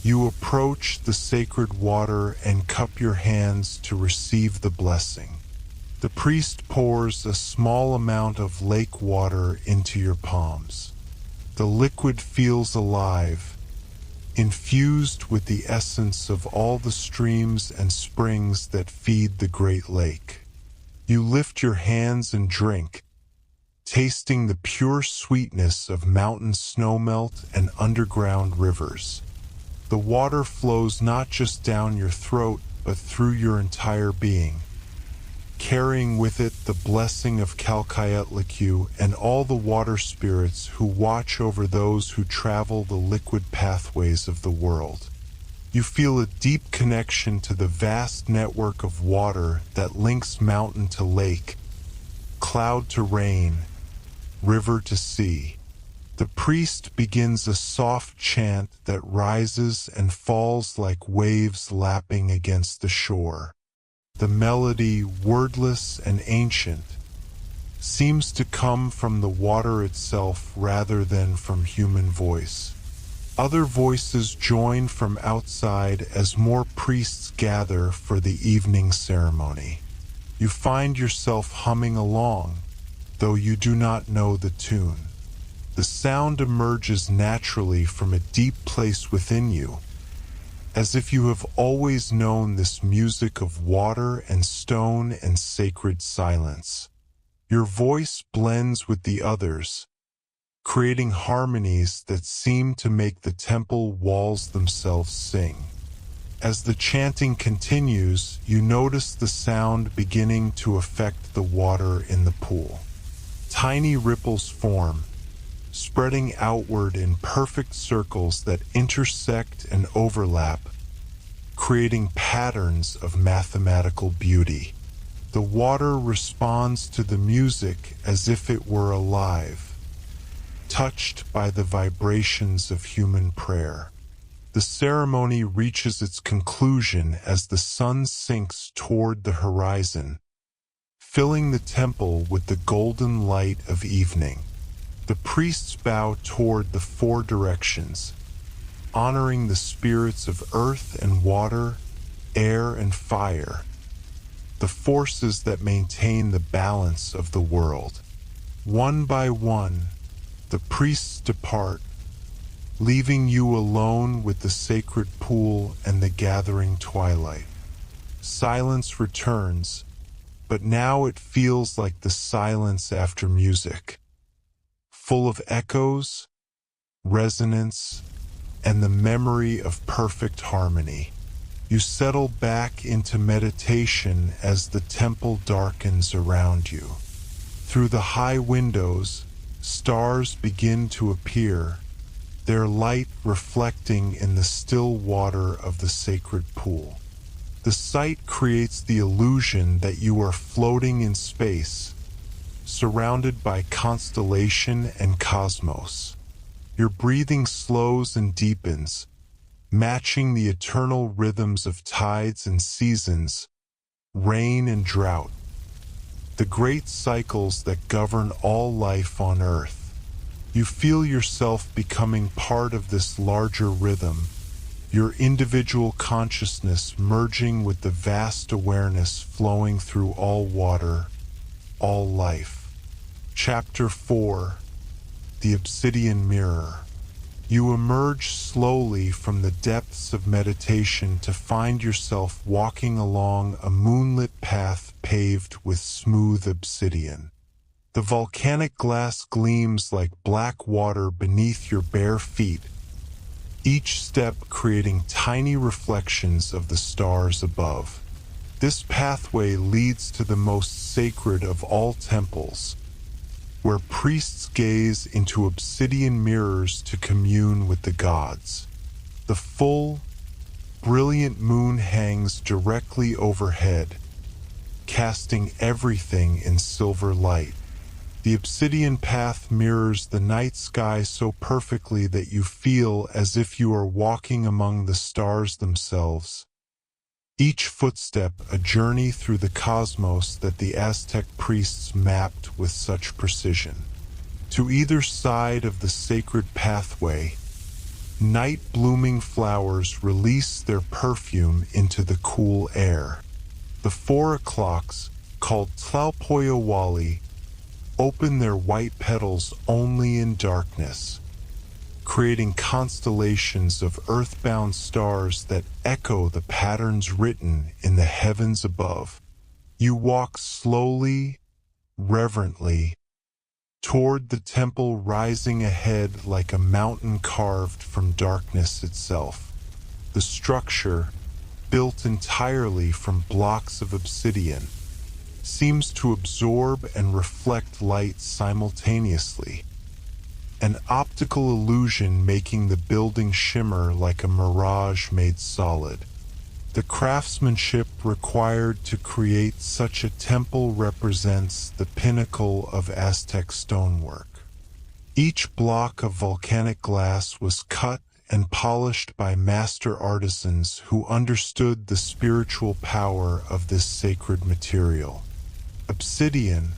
You approach the sacred water and cup your hands to receive the blessing. The priest pours a small amount of lake water into your palms. The liquid feels alive, infused with the essence of all the streams and springs that feed the great lake. You lift your hands and drink, tasting the pure sweetness of mountain snowmelt and underground rivers. The water flows not just down your throat, but through your entire being, carrying with it the blessing of Calcayetlicu and all the water spirits who watch over those who travel the liquid pathways of the world. You feel a deep connection to the vast network of water that links mountain to lake, cloud to rain, river to sea. The priest begins a soft chant that rises and falls like waves lapping against the shore. The melody, wordless and ancient, seems to come from the water itself rather than from human voice. Other voices join from outside as more priests gather for the evening ceremony. You find yourself humming along, though you do not know the tune. The sound emerges naturally from a deep place within you, as if you have always known this music of water and stone and sacred silence. Your voice blends with the others, creating harmonies that seem to make the temple walls themselves sing. As the chanting continues, you notice the sound beginning to affect the water in the pool. Tiny ripples form, spreading outward in perfect circles that intersect and overlap, creating patterns of mathematical beauty. The water responds to the music as if it were alive, touched by the vibrations of human prayer. The ceremony reaches its conclusion as the sun sinks toward the horizon, filling the temple with the golden light of evening. The priests bow toward the four directions, honoring the spirits of earth and water, air and fire, the forces that maintain the balance of the world. One by one, the priests depart, leaving you alone with the sacred pool and the gathering twilight. Silence returns, but now it feels like the silence after music, full of echoes, resonance, and the memory of perfect harmony. You settle back into meditation as the temple darkens around you. Through the high windows, stars begin to appear, their light reflecting in the still water of the sacred pool. The sight creates the illusion that you are floating in space, surrounded by constellation and cosmos. Your breathing slows and deepens, matching the eternal rhythms of tides and seasons, rain and drought, the great cycles that govern all life on Earth. You feel yourself becoming part of this larger rhythm, your individual consciousness merging with the vast awareness flowing through all water, all life. Chapter 4: The Obsidian Mirror. You emerge slowly from the depths of meditation to find yourself walking along a moonlit path paved with smooth obsidian. The volcanic glass gleams like black water beneath your bare feet, each step creating tiny reflections of the stars above. This pathway leads to the most sacred of all temples, where priests gaze into obsidian mirrors to commune with the gods. The full, brilliant moon hangs directly overhead, casting everything in silver light. The obsidian path mirrors the night sky so perfectly that you feel as if you are walking among the stars themselves. Each footstep a journey through the cosmos that the Aztec priests mapped with such precision. To either side of the sacred pathway, night-blooming flowers release their perfume into the cool air. The 4 o'clocks, called Tlalpoyawali, open their white petals only in darkness, creating constellations of earthbound stars that echo the patterns written in the heavens above. You walk slowly, reverently, toward the temple rising ahead like a mountain carved from darkness itself. The structure, built entirely from blocks of obsidian, seems to absorb and reflect light simultaneously, an optical illusion making the building shimmer like a mirage made solid. The craftsmanship required to create such a temple represents the pinnacle of Aztec stonework. Each block of volcanic glass was cut and polished by master artisans who understood the spiritual power of this sacred material. Obsidian,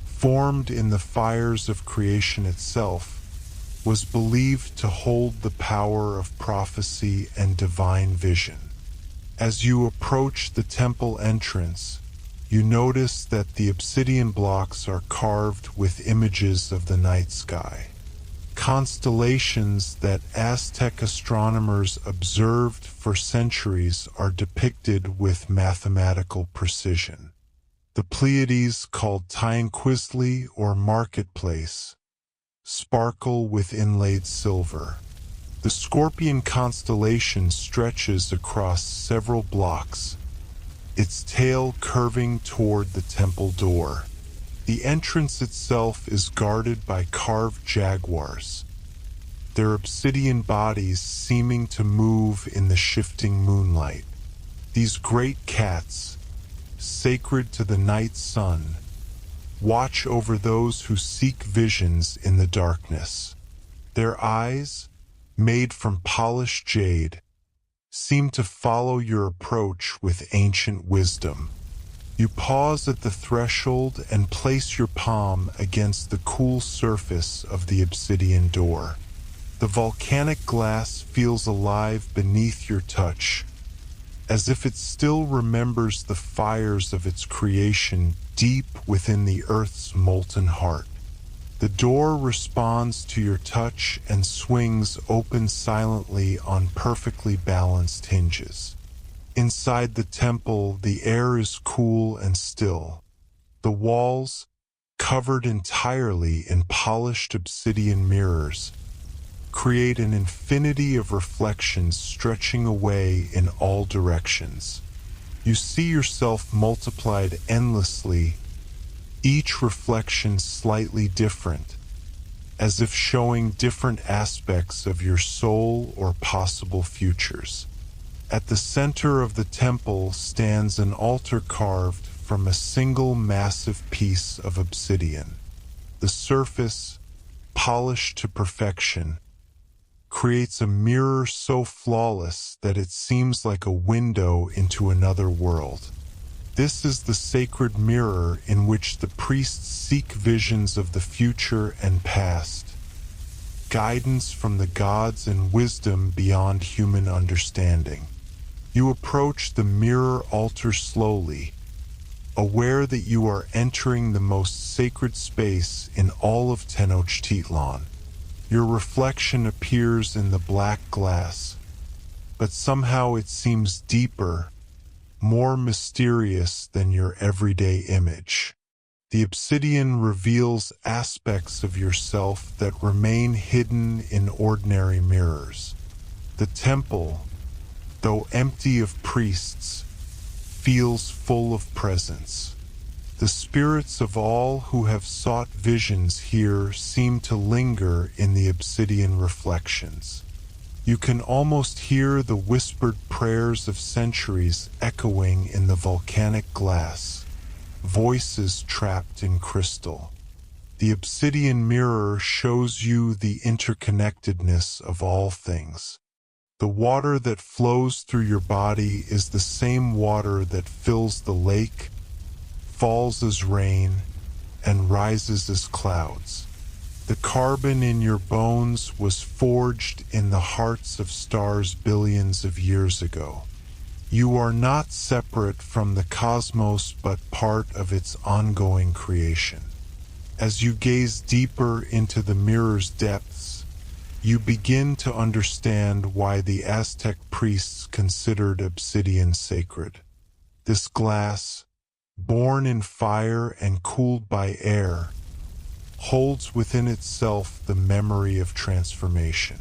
formed in the fires of creation itself, was believed to hold the power of prophecy and divine vision. As you approach the temple entrance, you notice that the obsidian blocks are carved with images of the night sky. Constellations that Aztec astronomers observed for centuries are depicted with mathematical precision. The Pleiades, called Tianquisli or Marketplace, sparkle with inlaid silver. The Scorpion constellation stretches across several blocks, its tail curving toward the temple door. The entrance itself is guarded by carved jaguars, their obsidian bodies seeming to move in the shifting moonlight. These great cats, sacred to the night sun, watch over those who seek visions in the darkness. Their eyes, made from polished jade, seem to follow your approach with ancient wisdom. You pause at the threshold and place your palm against the cool surface of the obsidian door. The volcanic glass feels alive beneath your touch, as if it still remembers the fires of its creation deep within the earth's molten heart. The door responds to your touch and swings open silently on perfectly balanced hinges. Inside the temple, the air is cool and still. The walls, covered entirely in polished obsidian mirrors, create an infinity of reflections stretching away in all directions. You see yourself multiplied endlessly, each reflection slightly different, as if showing different aspects of your soul or possible futures. At the center of the temple stands an altar carved from a single massive piece of obsidian. The surface, polished to perfection, creates a mirror so flawless that it seems like a window into another world. This is the sacred mirror in which the priests seek visions of the future and past, guidance from the gods and wisdom beyond human understanding. You approach the mirror altar slowly, aware that you are entering the most sacred space in all of Tenochtitlan. Your reflection appears in the black glass, but somehow it seems deeper, more mysterious than your everyday image. The obsidian reveals aspects of yourself that remain hidden in ordinary mirrors. The temple, though empty of priests, feels full of presence. The spirits of all who have sought visions here seem to linger in the obsidian reflections. You can almost hear the whispered prayers of centuries echoing in the volcanic glass, voices trapped in crystal. The obsidian mirror shows you the interconnectedness of all things. The water that flows through your body is the same water that fills the lake, falls as rain, and rises as clouds. The carbon in your bones was forged in the hearts of stars billions of years ago. You are not separate from the cosmos but part of its ongoing creation. As you gaze deeper into the mirror's depths, you begin to understand why the Aztec priests considered obsidian sacred. This glass, born in fire and cooled by air, holds within itself the memory of transformation.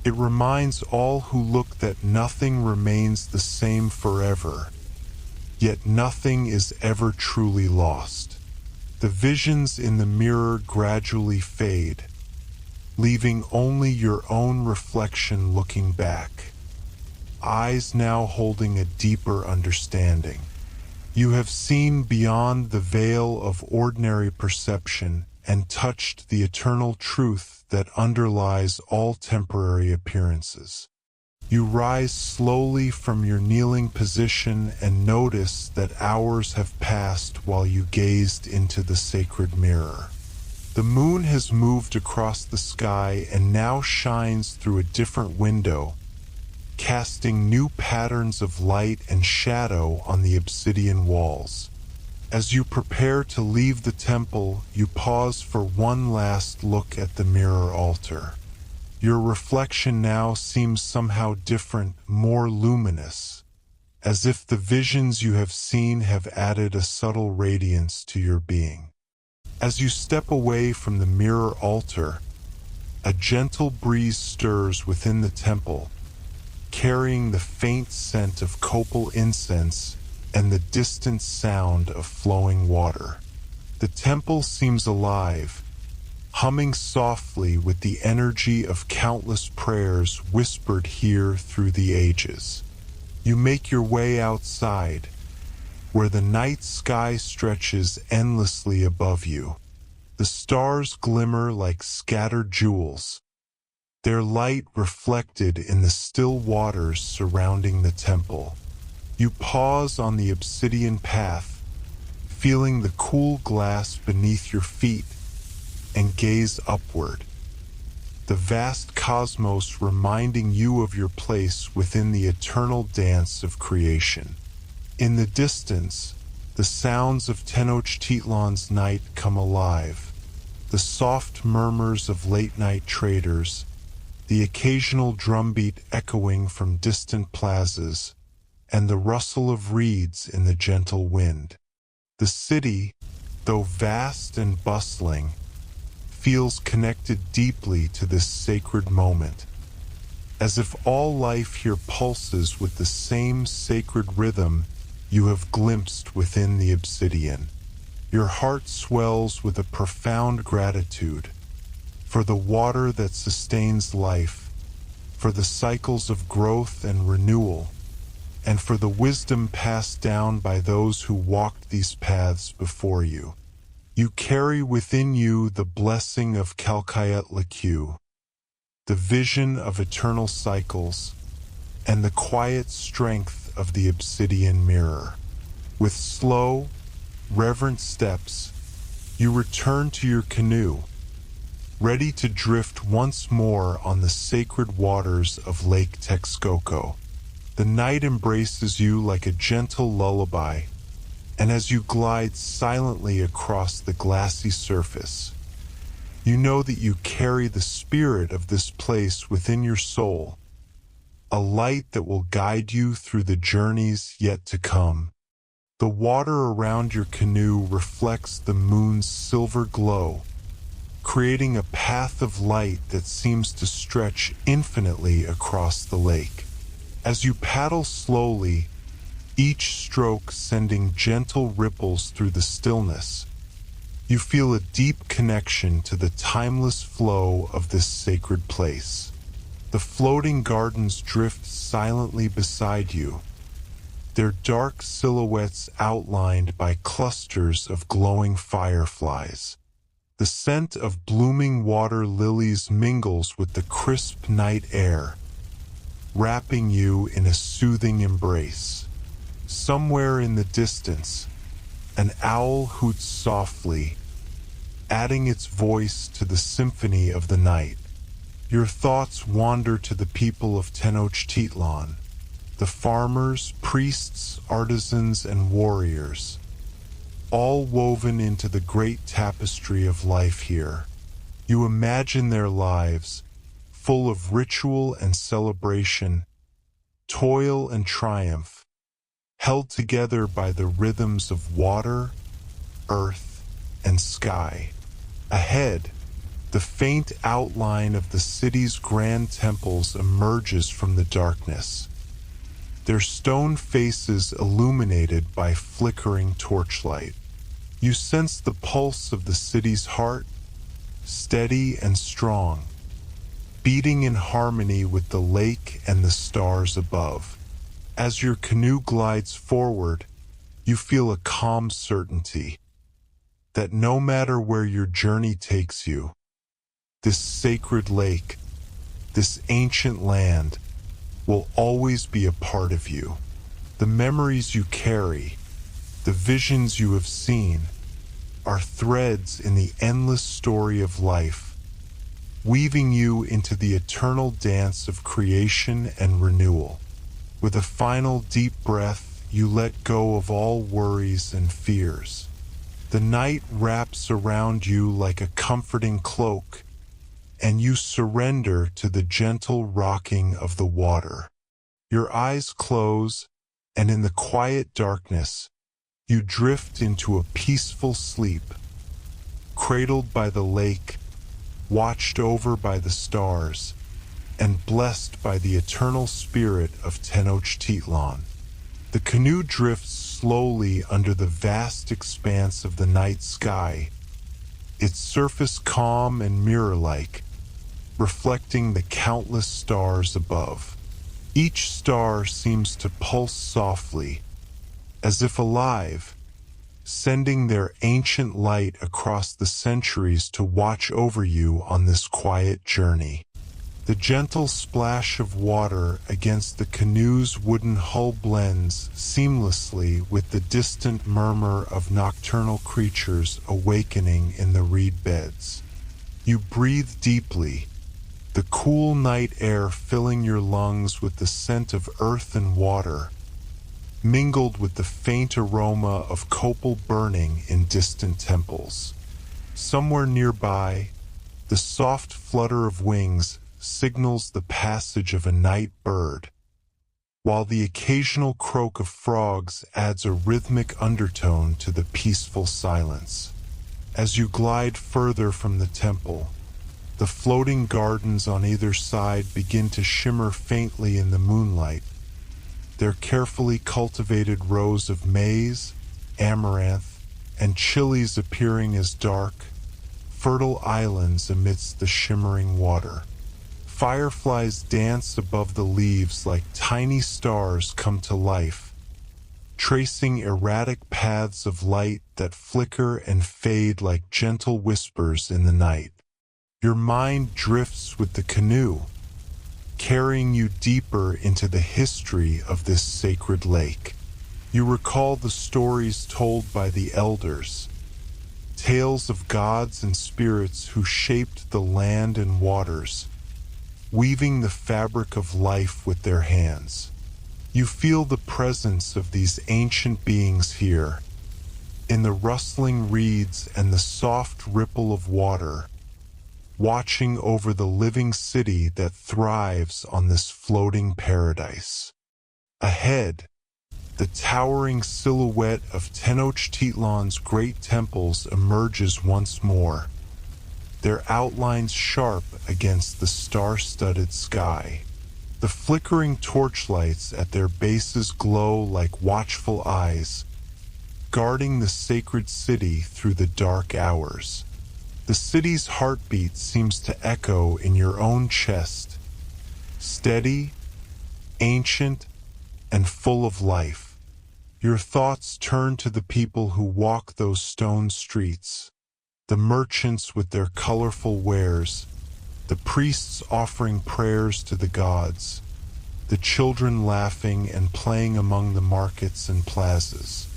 It reminds all who look that nothing remains the same forever, yet nothing is ever truly lost. The visions in the mirror gradually fade, leaving only your own reflection looking back, eyes now holding a deeper understanding. You have seen beyond the veil of ordinary perception and touched the eternal truth that underlies all temporary appearances. You rise slowly from your kneeling position and notice that hours have passed while you gazed into the sacred mirror. The moon has moved across the sky and now shines through a different window, casting new patterns of light and shadow on the obsidian walls. As you prepare to leave the temple, you pause for one last look at the mirror altar. Your reflection now seems somehow different, more luminous, as if the visions you have seen have added a subtle radiance to your being. As you step away from the mirror altar, a gentle breeze stirs within the temple, carrying the faint scent of copal incense and the distant sound of flowing water. The temple seems alive, humming softly with the energy of countless prayers whispered here through the ages. You make your way outside, where the night sky stretches endlessly above you. The stars glimmer like scattered jewels, their light reflected in the still waters surrounding the temple. You pause on the obsidian path, feeling the cool glass beneath your feet, and gaze upward, the vast cosmos reminding you of your place within the eternal dance of creation. In the distance, the sounds of Tenochtitlan's night come alive, the soft murmurs of late-night traders, the occasional drumbeat echoing from distant plazas, and the rustle of reeds in the gentle wind. The city, though vast and bustling, feels connected deeply to this sacred moment, as if all life here pulses with the same sacred rhythm you have glimpsed within the obsidian. Your heart swells with a profound gratitude for the water that sustains life, for the cycles of growth and renewal, and for the wisdom passed down by those who walked these paths before you. You carry within you the blessing of Calcayet-Lecu, the vision of eternal cycles, and the quiet strength of the obsidian mirror. With slow, reverent steps, you return to your canoe, ready to drift once more on the sacred waters of Lake Texcoco. The night embraces you like a gentle lullaby, and as you glide silently across the glassy surface, you know that you carry the spirit of this place within your soul, a light that will guide you through the journeys yet to come. The water around your canoe reflects the moon's silver glow, creating a path of light that seems to stretch infinitely across the lake. As you paddle slowly, each stroke sending gentle ripples through the stillness, you feel a deep connection to the timeless flow of this sacred place. The floating gardens drift silently beside you, their dark silhouettes outlined by clusters of glowing fireflies. The scent of blooming water lilies mingles with the crisp night air, wrapping you in a soothing embrace. Somewhere in the distance, an owl hoots softly, adding its voice to the symphony of the night. Your thoughts wander to the people of Tenochtitlan, the farmers, priests, artisans, and warriors, all woven into the great tapestry of life here. You imagine their lives, full of ritual and celebration, toil and triumph, held together by the rhythms of water, earth, and sky. Ahead, the faint outline of the city's grand temples emerges from the darkness, their stone faces illuminated by flickering torchlight. You sense the pulse of the city's heart, steady and strong, beating in harmony with the lake and the stars above. As your canoe glides forward, you feel a calm certainty that no matter where your journey takes you, this sacred lake, this ancient land, will always be a part of you. The memories you carry, the visions you have seen, are threads in the endless story of life, weaving you into the eternal dance of creation and renewal. With a final deep breath, you let go of all worries and fears. The night wraps around you like a comforting cloak, and you surrender to the gentle rocking of the water. Your eyes close, and in the quiet darkness, you drift into a peaceful sleep, cradled by the lake, watched over by the stars, and blessed by the eternal spirit of Tenochtitlan. The canoe drifts slowly under the vast expanse of the night sky, its surface calm and mirror-like, reflecting the countless stars above. Each star seems to pulse softly, as if alive, sending their ancient light across the centuries to watch over you on this quiet journey. The gentle splash of water against the canoe's wooden hull blends seamlessly with the distant murmur of nocturnal creatures awakening in the reed beds. You breathe deeply, the cool night air filling your lungs with the scent of earth and water, mingled with the faint aroma of copal burning in distant temples. Somewhere nearby, the soft flutter of wings signals the passage of a night bird, while the occasional croak of frogs adds a rhythmic undertone to the peaceful silence. As you glide further from the temple, the floating gardens on either side begin to shimmer faintly in the moonlight, their carefully cultivated rows of maize, amaranth, and chilies appearing as dark, fertile islands amidst the shimmering water. Fireflies dance above the leaves like tiny stars come to life, tracing erratic paths of light that flicker and fade like gentle whispers in the night. Your mind drifts with the canoe, carrying you deeper into the history of this sacred lake. You recall the stories told by the elders, tales of gods and spirits who shaped the land and waters, weaving the fabric of life with their hands. You feel the presence of these ancient beings here, in the rustling reeds and the soft ripple of water, watching over the living city that thrives on this floating paradise. Ahead, the towering silhouette of Tenochtitlan's great temples emerges once more, their outlines sharp against the star-studded sky. The flickering torchlights at their bases glow like watchful eyes, guarding the sacred city through the dark hours. The city's heartbeat seems to echo in your own chest, steady, ancient, and full of life. Your thoughts turn to the people who walk those stone streets, the merchants with their colorful wares, the priests offering prayers to the gods, the children laughing and playing among the markets and plazas.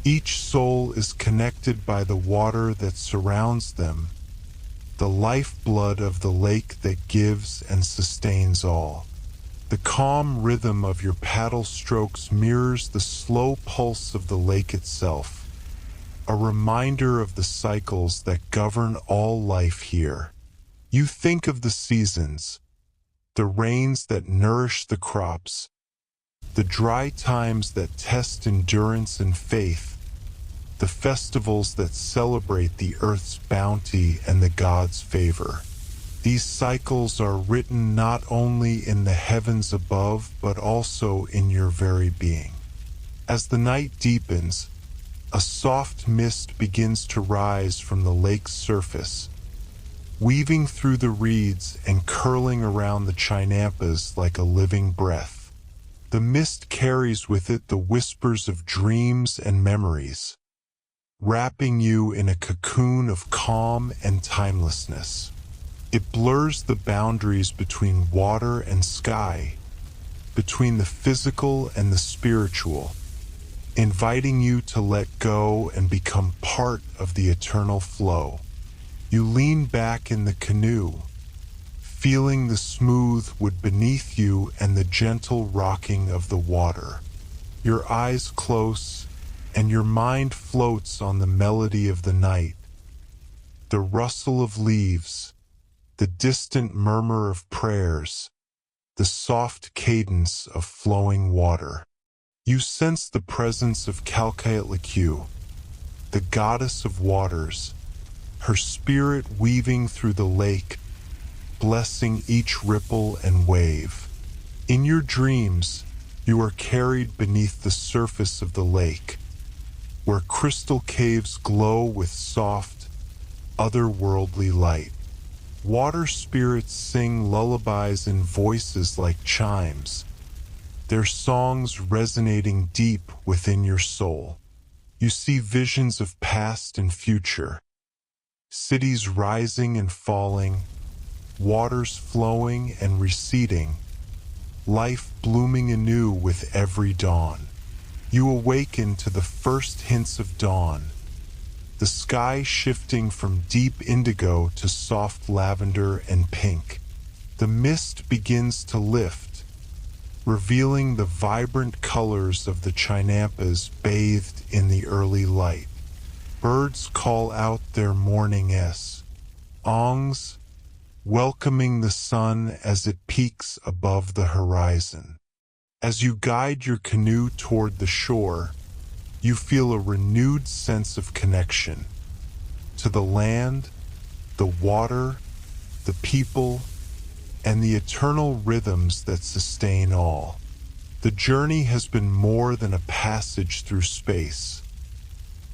Each soul is connected by the water that surrounds them, the lifeblood of the lake that gives and sustains all. The calm rhythm of your paddle strokes mirrors the slow pulse of the lake itself, a reminder of the cycles that govern all life here. You think of the seasons, the rains that nourish the crops, the dry times that test endurance and faith, the festivals that celebrate the earth's bounty and the gods' favor. These cycles are written not only in the heavens above, but also in your very being. As the night deepens, a soft mist begins to rise from the lake's surface, weaving through the reeds and curling around the chinampas like a living breath. The mist carries with it the whispers of dreams and memories, wrapping you in a cocoon of calm and timelessness. It blurs the boundaries between water and sky, between the physical and the spiritual, inviting you to let go and become part of the eternal flow. You lean back in the canoe, feeling the smooth wood beneath you and the gentle rocking of the water. Your eyes close, and your mind floats on the melody of the night, the rustle of leaves, the distant murmur of prayers, the soft cadence of flowing water. You sense the presence of Calcaitlicu, the goddess of waters, her spirit weaving through the lake, blessing each ripple and wave. In your dreams, you are carried beneath the surface of the lake, where crystal caves glow with soft, otherworldly light. Water spirits sing lullabies in voices like chimes, their songs resonating deep within your soul. You see visions of past and future, cities rising and falling, waters flowing and receding, life blooming anew with every dawn. You awaken to the first hints of dawn, the sky shifting from deep indigo to soft lavender and pink. The mist begins to lift, revealing the vibrant colors of the chinampas bathed in the early light. Birds call out their morning songs, welcoming the sun as it peaks above the horizon. As you guide your canoe toward the shore, you feel a renewed sense of connection to the land, the water, the people, and the eternal rhythms that sustain all. The journey has been more than a passage through space.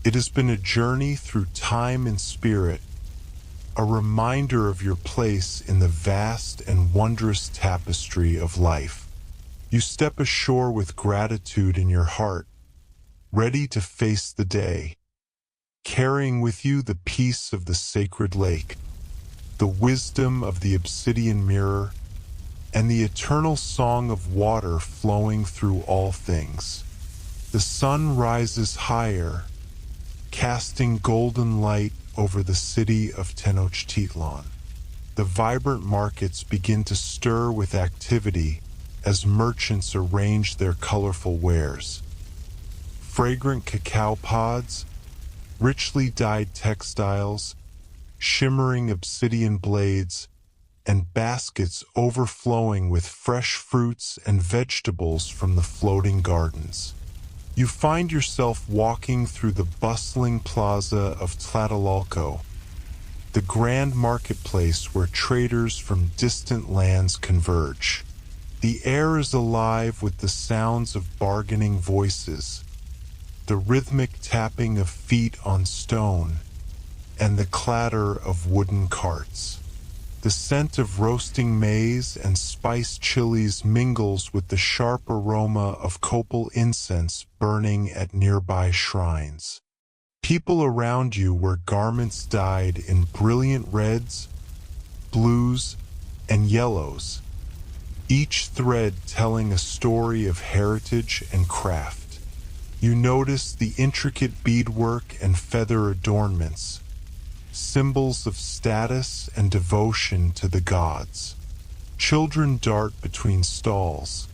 It has been a journey through time and spirit, a reminder of your place in the vast and wondrous tapestry of life. You step ashore with gratitude in your heart, ready to face the day, carrying with you the peace of the sacred lake, the wisdom of the obsidian mirror, and the eternal song of water flowing through all things. The sun rises higher, casting golden light over the city of Tenochtitlan. The vibrant markets begin to stir with activity as merchants arrange their colorful wares. Fragrant cacao pods, richly dyed textiles, shimmering obsidian blades, and baskets overflowing with fresh fruits and vegetables from the floating gardens. You find yourself walking through the bustling plaza of Tlatelolco, the grand marketplace where traders from distant lands converge. The air is alive with the sounds of bargaining voices, the rhythmic tapping of feet on stone, and the clatter of wooden carts. The scent of roasting maize and spiced chilies mingles with the sharp aroma of copal incense burning at nearby shrines. People around you wear garments dyed in brilliant reds, blues, and yellows, each thread telling a story of heritage and craft. You notice the intricate beadwork and feather adornments, symbols of status and devotion to the gods. Children dart between stalls,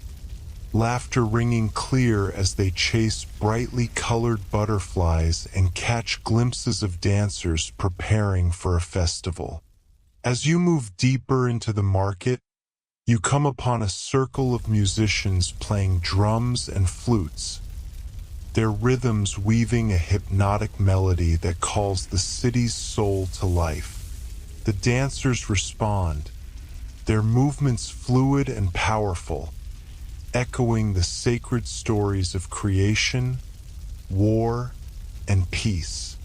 laughter ringing clear as they chase brightly colored butterflies and catch glimpses of dancers preparing for a festival. As you move deeper into the market, you come upon a circle of musicians playing drums and flutes, their rhythms weaving a hypnotic melody that calls the city's soul to life. The dancers respond, their movements fluid and powerful, echoing the sacred stories of creation, war, and peace.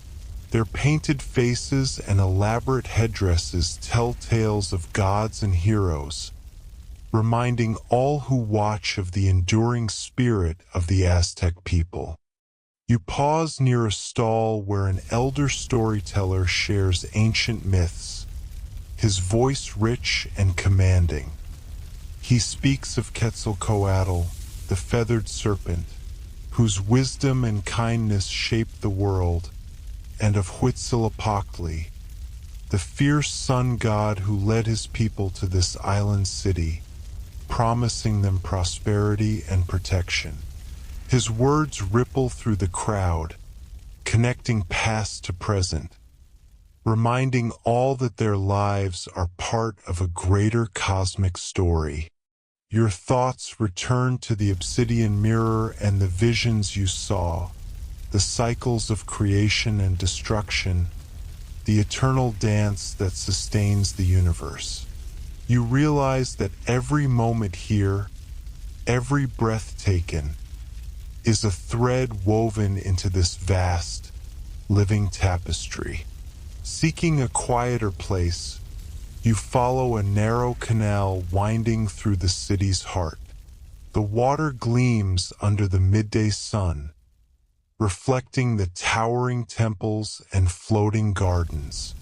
Their painted faces and elaborate headdresses tell tales of gods and heroes, reminding all who watch of the enduring spirit of the Aztec people. You pause near a stall where an elder storyteller shares ancient myths, his voice rich and commanding. He speaks of Quetzalcoatl, the feathered serpent, whose wisdom and kindness shaped the world, and of Huitzilopochtli, the fierce sun god who led his people to this island city, promising them prosperity and protection. His words ripple through the crowd, connecting past to present, reminding all that their lives are part of a greater cosmic story. Your thoughts return to the obsidian mirror and the visions you saw, the cycles of creation and destruction, the eternal dance that sustains the universe. You realize that every moment here, every breath taken, is a thread woven into this vast, living tapestry. Seeking a quieter place, you follow a narrow canal winding through the city's heart. The water gleams under the midday sun, reflecting the towering temples and floating gardens.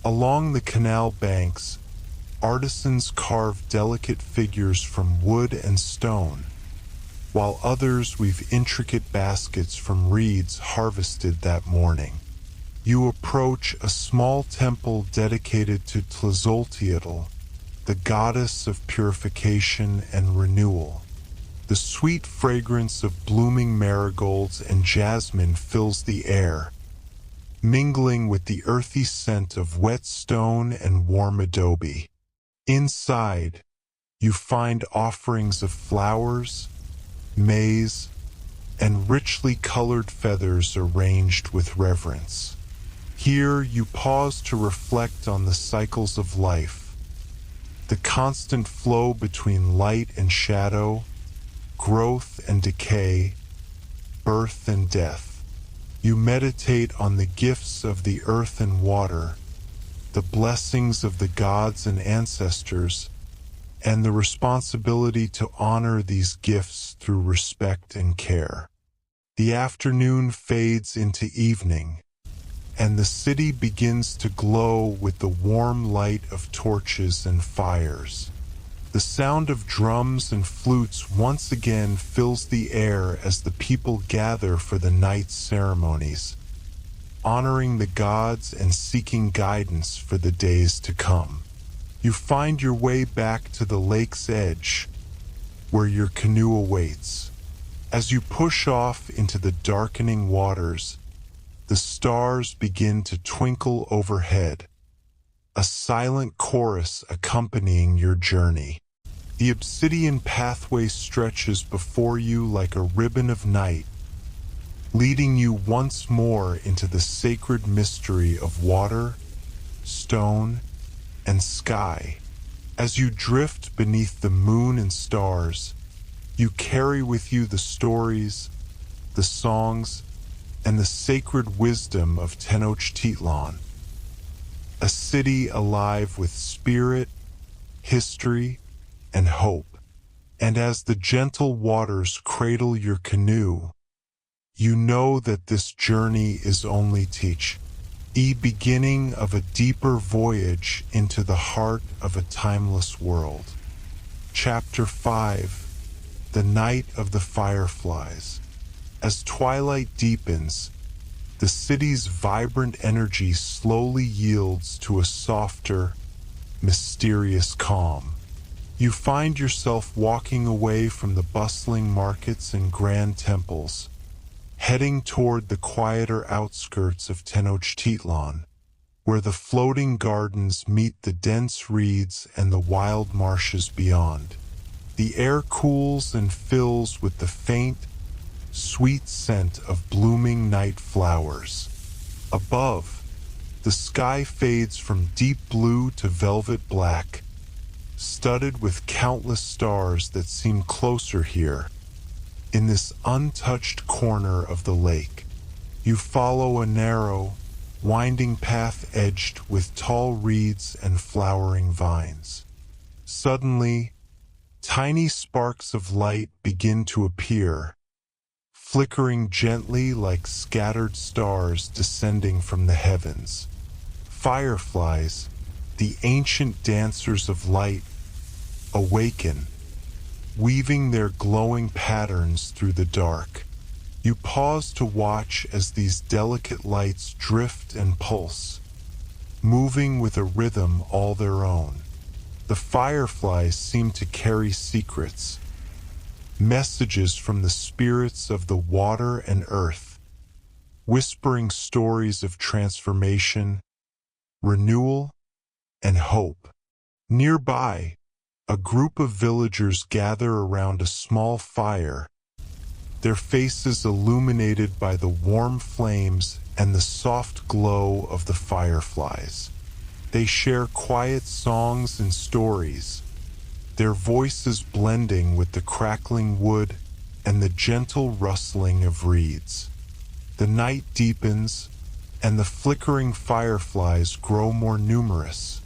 Along the canal banks, artisans carve delicate figures from wood and stone, while others weave intricate baskets from reeds harvested that morning. You approach a small temple dedicated to Tlazolteotl, the goddess of purification and renewal. The sweet fragrance of blooming marigolds and jasmine fills the air, mingling with the earthy scent of wet stone and warm adobe. Inside, you find offerings of flowers, maize, and richly colored feathers arranged with reverence. Here you pause to reflect on the cycles of life, the constant flow between light and shadow, growth and decay, birth and death. You meditate on the gifts of the earth and water, the blessings of the gods and ancestors, and the responsibility to honor these gifts through respect and care. The afternoon fades into evening, and the city begins to glow with the warm light of torches and fires. The sound of drums and flutes once again fills the air as the people gather for the night's ceremonies, honoring the gods and seeking guidance for the days to come. You find your way back to the lake's edge, where your canoe awaits. As you push off into the darkening waters, the stars begin to twinkle overhead, a silent chorus accompanying your journey. The obsidian pathway stretches before you like a ribbon of night, leading you once more into the sacred mystery of water, stone, and sky. As you drift beneath the moon and stars, you carry with you the stories, the songs, and the sacred wisdom of Tenochtitlan, a city alive with spirit, history, and hope. And as the gentle waters cradle your canoe, you know that this journey is only a beginning of a deeper voyage into the heart of a timeless world. Chapter 5: The Night of the Fireflies. As twilight deepens, the city's vibrant energy slowly yields to a softer, mysterious calm. You find yourself walking away from the bustling markets and grand temples, heading toward the quieter outskirts of Tenochtitlan, where the floating gardens meet the dense reeds and the wild marshes beyond. The air cools and fills with the faint, sweet scent of blooming night flowers. Above, the sky fades from deep blue to velvet black, studded with countless stars that seem closer here. In this untouched corner of the lake, you follow a narrow, winding path edged with tall reeds and flowering vines. Suddenly, tiny sparks of light begin to appear, flickering gently like scattered stars descending from the heavens. Fireflies, the ancient dancers of light, awaken, weaving their glowing patterns through the dark. You pause to watch as these delicate lights drift and pulse, moving with a rhythm all their own. The fireflies seem to carry secrets, messages from the spirits of the water and earth, whispering stories of transformation, renewal, and hope. Nearby, a group of villagers gather around a small fire, their faces illuminated by the warm flames and the soft glow of the fireflies. They share quiet songs and stories, their voices blending with the crackling wood and the gentle rustling of reeds. The night deepens, and the flickering fireflies grow more numerous,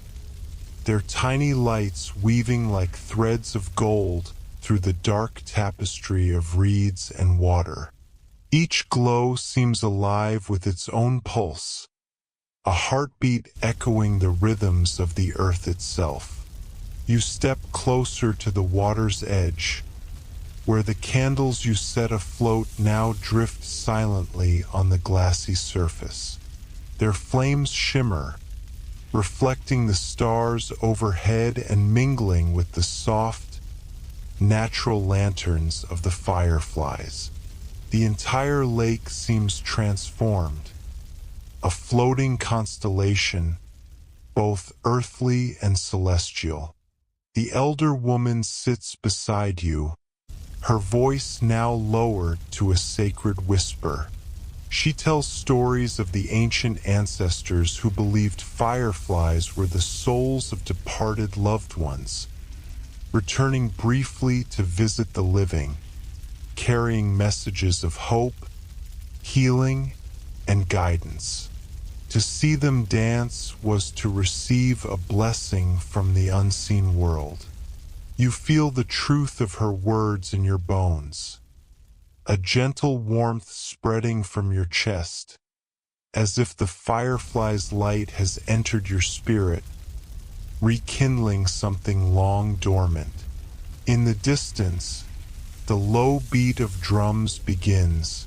their tiny lights weaving like threads of gold through the dark tapestry of reeds and water. Each glow seems alive with its own pulse, a heartbeat echoing the rhythms of the earth itself. You step closer to the water's edge, where the candles you set afloat now drift silently on the glassy surface. Their flames shimmer, reflecting the stars overhead and mingling with the soft, natural lanterns of the fireflies. The entire lake seems transformed, a floating constellation, both earthly and celestial. The elder woman sits beside you, her voice now lowered to a sacred whisper. She tells stories of the ancient ancestors who believed fireflies were the souls of departed loved ones, returning briefly to visit the living, carrying messages of hope, healing, and guidance. To see them dance was to receive a blessing from the unseen world. You feel the truth of her words in your bones, a gentle warmth spreading from your chest, as if the firefly's light has entered your spirit, rekindling something long dormant. In the distance, the low beat of drums begins,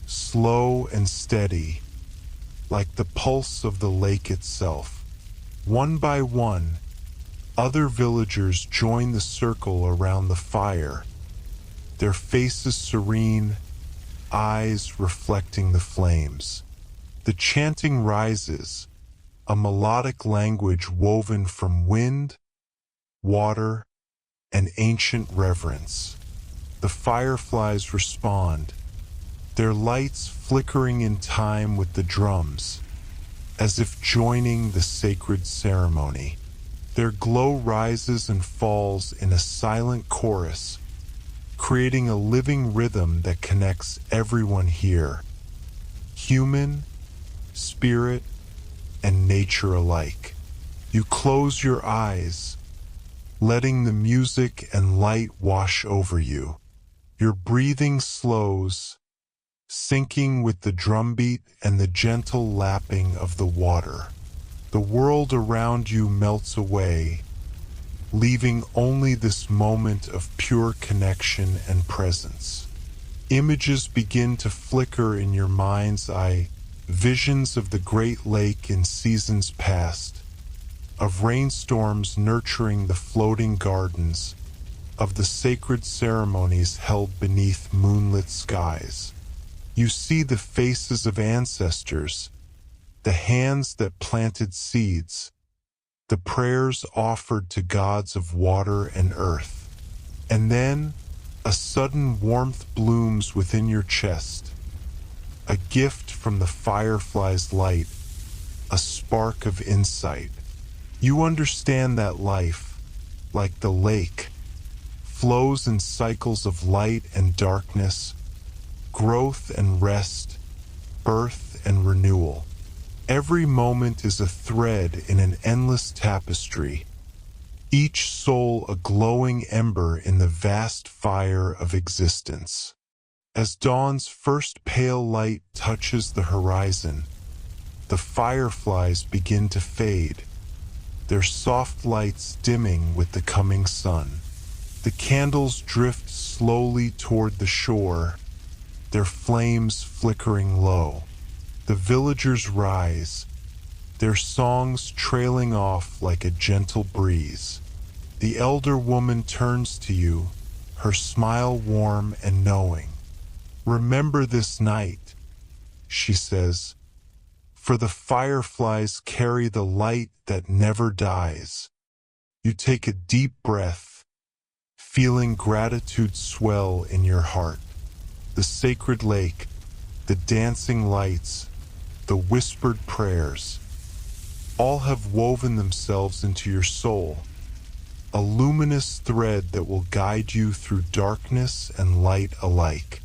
slow and steady, like the pulse of the lake itself. One by one, other villagers join the circle around the fire, their faces serene, eyes reflecting the flames. The chanting rises, a melodic language woven from wind, water, and ancient reverence. The fireflies respond, their lights flickering in time with the drums, as if joining the sacred ceremony. Their glow rises and falls in a silent chorus, creating a living rhythm that connects everyone here, human, spirit, and nature alike. You close your eyes, letting the music and light wash over you. Your breathing slows, syncing with the drumbeat and the gentle lapping of the water. The world around you melts away, leaving only this moment of pure connection and presence. Images begin to flicker in your mind's eye, visions of the Great Lake in seasons past, of rainstorms nurturing the floating gardens, of the sacred ceremonies held beneath moonlit skies. You see the faces of ancestors, the hands that planted seeds, the prayers offered to gods of water and earth. And then, a sudden warmth blooms within your chest, a gift from the firefly's light, a spark of insight. You understand that life, like the lake, flows in cycles of light and darkness, growth and rest, birth and renewal. Every moment is a thread in an endless tapestry, each soul a glowing ember in the vast fire of existence. As dawn's first pale light touches the horizon, the fireflies begin to fade, their soft lights dimming with the coming sun. The candles drift slowly toward the shore, their flames flickering low. The villagers rise, their songs trailing off like a gentle breeze. The elder woman turns to you, her smile warm and knowing. "Remember this night," she says, "for the fireflies carry the light that never dies." You take a deep breath, feeling gratitude swell in your heart. The sacred lake, the dancing lights, the whispered prayers, all have woven themselves into your soul, a luminous thread that will guide you through darkness and light alike.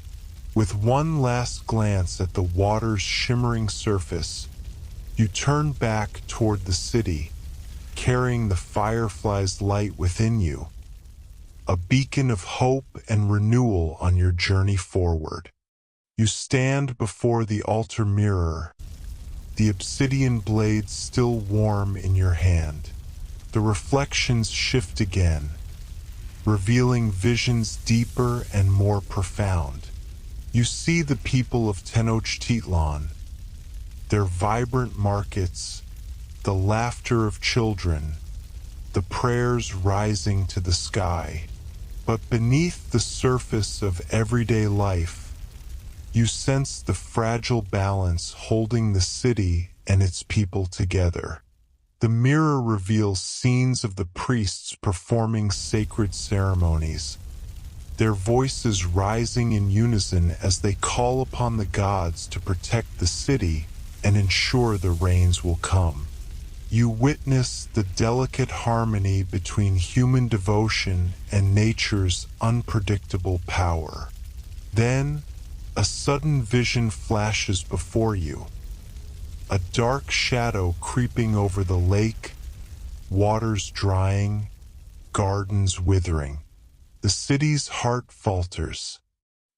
With one last glance at the water's shimmering surface, you turn back toward the city, carrying the firefly's light within you, a beacon of hope and renewal on your journey forward. You stand before the altar mirror, the obsidian blade still warm in your hand. The reflections shift again, revealing visions deeper and more profound. You see the people of Tenochtitlan, their vibrant markets, the laughter of children, the prayers rising to the sky. But beneath the surface of everyday life, you sense the fragile balance holding the city and its people together. The mirror reveals scenes of the priests performing sacred ceremonies, their voices rising in unison as they call upon the gods to protect the city and ensure the rains will come. You witness the delicate harmony between human devotion and nature's unpredictable power. Then, a sudden vision flashes before you. A dark shadow creeping over the lake, waters drying, gardens withering. The city's heart falters.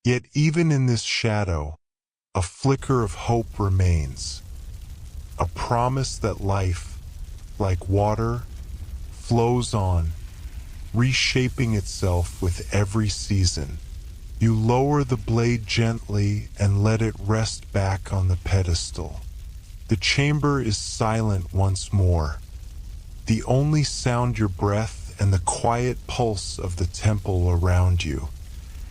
Yet even in this shadow, a flicker of hope remains. A promise that life, like water, flows on, reshaping itself with every season. You lower the blade gently and let it rest back on the pedestal. The chamber is silent once more. The only sound your breath and the quiet pulse of the temple around you.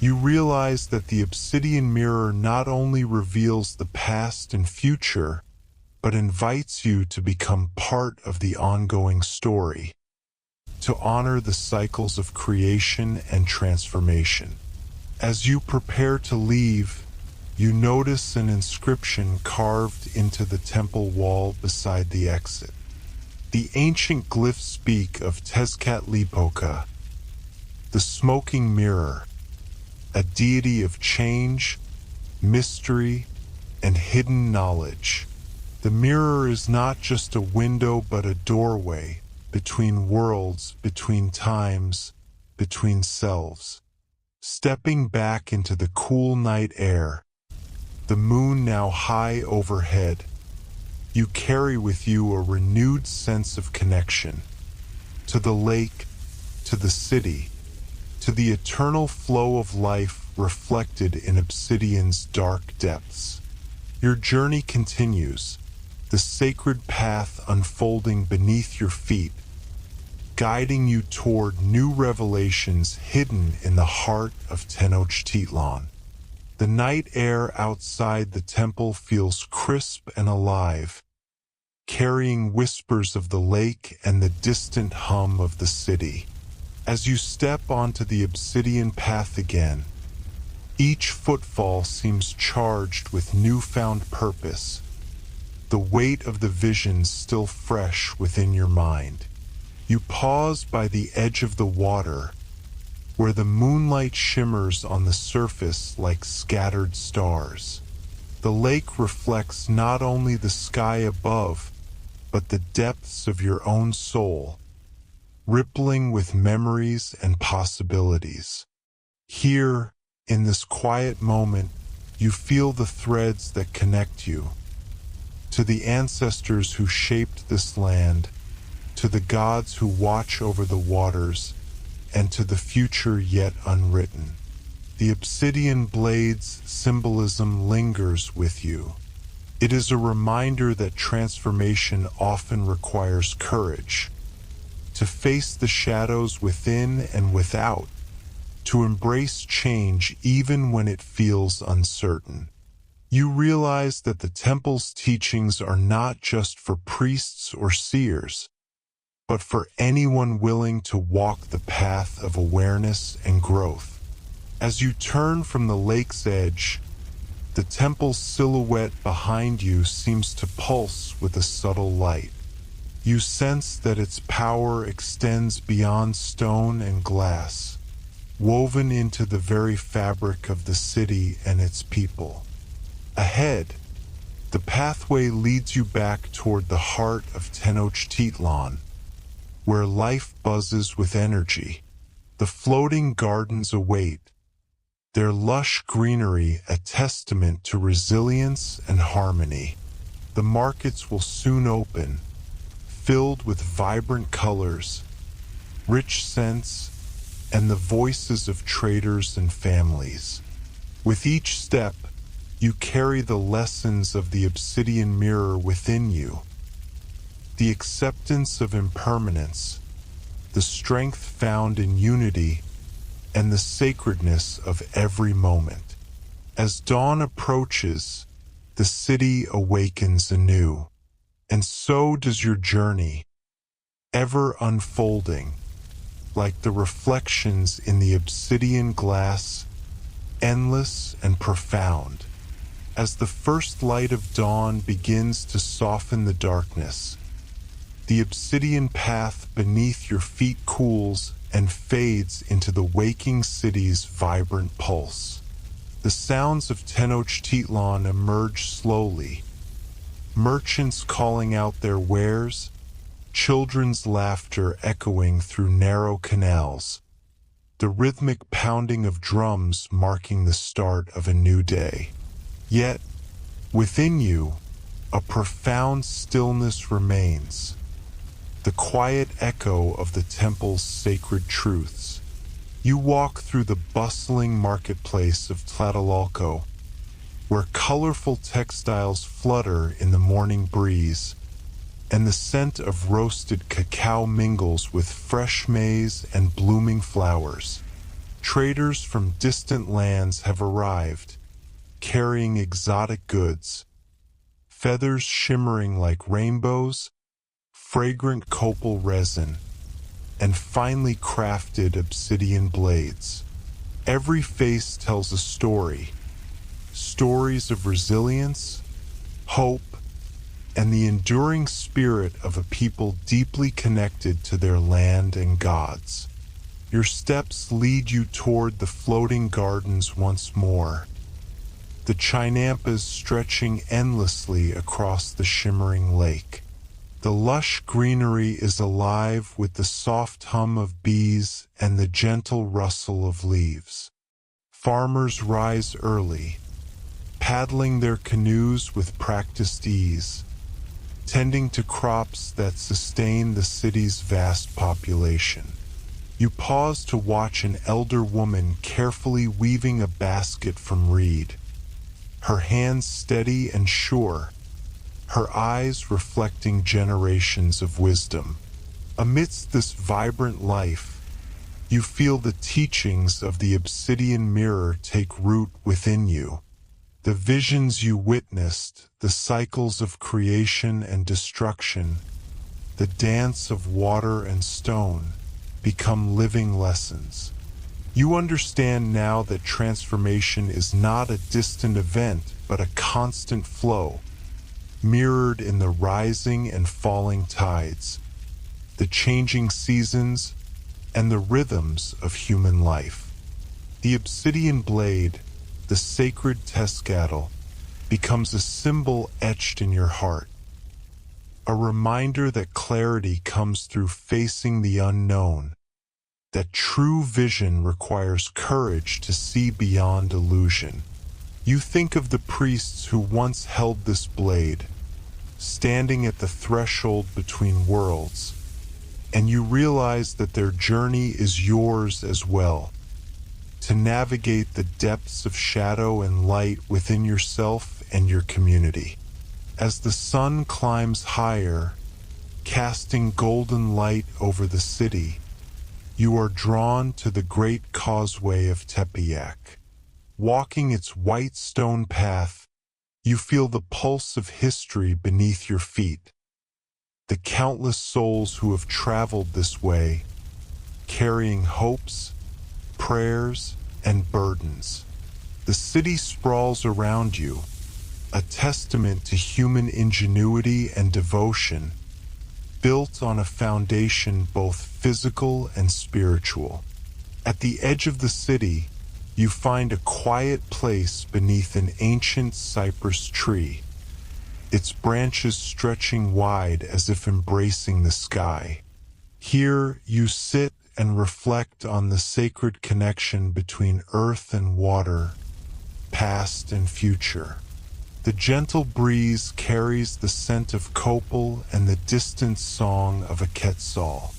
You realize that the obsidian mirror not only reveals the past and future, but invites you to become part of the ongoing story, to honor the cycles of creation and transformation. As you prepare to leave, you notice an inscription carved into the temple wall beside the exit. The ancient glyphs speak of Tezcatlipoca, the smoking mirror, a deity of change, mystery, and hidden knowledge. The mirror is not just a window but a doorway between worlds, between times, between selves. Stepping back into the cool night air, the moon now high overhead, you carry with you a renewed sense of connection to the lake, to the city, to the eternal flow of life reflected in Obsidian's dark depths. Your journey continues, the sacred path unfolding beneath your feet, guiding you toward new revelations hidden in the heart of Tenochtitlan. The night air outside the temple feels crisp and alive, carrying whispers of the lake and the distant hum of the city. As you step onto the obsidian path again, each footfall seems charged with newfound purpose, the weight of the visions still fresh within your mind. You pause by the edge of the water, where the moonlight shimmers on the surface like scattered stars. The lake reflects not only the sky above, but the depths of your own soul, rippling with memories and possibilities. Here, in this quiet moment, you feel the threads that connect you to the ancestors who shaped this land, to the gods who watch over the waters, and to the future yet unwritten. The obsidian blade's symbolism lingers with you. It is a reminder that transformation often requires courage, to face the shadows within and without, to embrace change even when it feels uncertain. You realize that the temple's teachings are not just for priests or seers, but for anyone willing to walk the path of awareness and growth. As you turn from the lake's edge, the temple's silhouette behind you seems to pulse with a subtle light. You sense that its power extends beyond stone and glass, woven into the very fabric of the city and its people. Ahead, the pathway leads you back toward the heart of Tenochtitlan, where life buzzes with energy. The floating gardens await, their lush greenery a testament to resilience and harmony. The markets will soon open, filled with vibrant colors, rich scents, and the voices of traders and families. With each step, you carry the lessons of the obsidian mirror within you, the acceptance of impermanence, the strength found in unity, and the sacredness of every moment. As dawn approaches, the city awakens anew, and so does your journey, ever unfolding, like the reflections in the obsidian glass, endless and profound. As the first light of dawn begins to soften the darkness, the obsidian path beneath your feet cools and fades into the waking city's vibrant pulse. The sounds of Tenochtitlan emerge slowly, merchants calling out their wares, children's laughter echoing through narrow canals, the rhythmic pounding of drums marking the start of a new day. Yet, within you, a profound stillness remains, the quiet echo of the temple's sacred truths. You walk through the bustling marketplace of Tlatelolco, where colorful textiles flutter in the morning breeze, and the scent of roasted cacao mingles with fresh maize and blooming flowers. Traders from distant lands have arrived, carrying exotic goods, feathers shimmering like rainbows, fragrant copal resin, and finely crafted obsidian blades. Every face tells a story, stories of resilience, hope, and the enduring spirit of a people deeply connected to their land and gods. Your steps lead you toward the floating gardens once more, the chinampas stretching endlessly across the shimmering lake. The lush greenery is alive with the soft hum of bees and the gentle rustle of leaves. Farmers rise early, paddling their canoes with practiced ease, tending to crops that sustain the city's vast population. You pause to watch an elder woman carefully weaving a basket from reed, her hands steady and sure, her eyes reflecting generations of wisdom. Amidst this vibrant life, you feel the teachings of the obsidian mirror take root within you. The visions you witnessed, the cycles of creation and destruction, the dance of water and stone, become living lessons. You understand now that transformation is not a distant event, but a constant flow, mirrored in the rising and falling tides, the changing seasons, and the rhythms of human life. The obsidian blade, the sacred Tezcatl, becomes a symbol etched in your heart, a reminder that clarity comes through facing the unknown, that true vision requires courage to see beyond illusion. You think of the priests who once held this blade, standing at the threshold between worlds, and you realize that their journey is yours as well, to navigate the depths of shadow and light within yourself and your community. As the sun climbs higher, casting golden light over the city, you are drawn to the great causeway of Tepeyac. Walking its white stone path, you feel the pulse of history beneath your feet. The countless souls who have traveled this way, carrying hopes, prayers, and burdens. The city sprawls around you, a testament to human ingenuity and devotion, built on a foundation both physical and spiritual. At the edge of the city, you find a quiet place beneath an ancient cypress tree, its branches stretching wide as if embracing the sky. Here you sit and reflect on the sacred connection between earth and water, past and future. The gentle breeze carries the scent of copal and the distant song of a quetzal.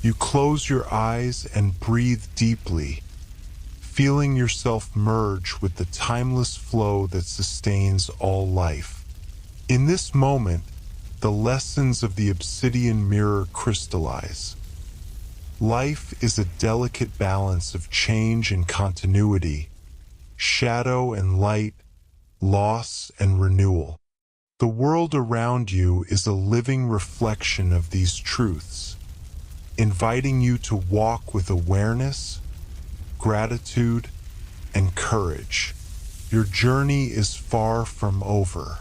You close your eyes and breathe deeply, feeling yourself merge with the timeless flow that sustains all life. In this moment, the lessons of the obsidian mirror crystallize. Life is a delicate balance of change and continuity, shadow and light, loss and renewal. The world around you is a living reflection of these truths, inviting you to walk with awareness, gratitude, and courage. Your journey is far from over.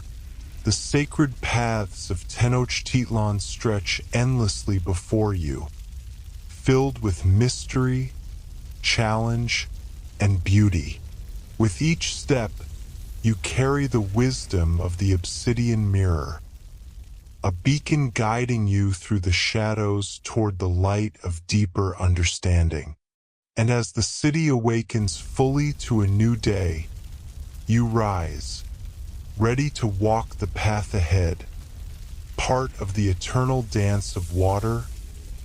The sacred paths of Tenochtitlan stretch endlessly before you, filled with mystery, challenge, and beauty. With each step, you carry the wisdom of the obsidian mirror, a beacon guiding you through the shadows toward the light of deeper understanding. And as the city awakens fully to a new day, you rise, ready to walk the path ahead, part of the eternal dance of water,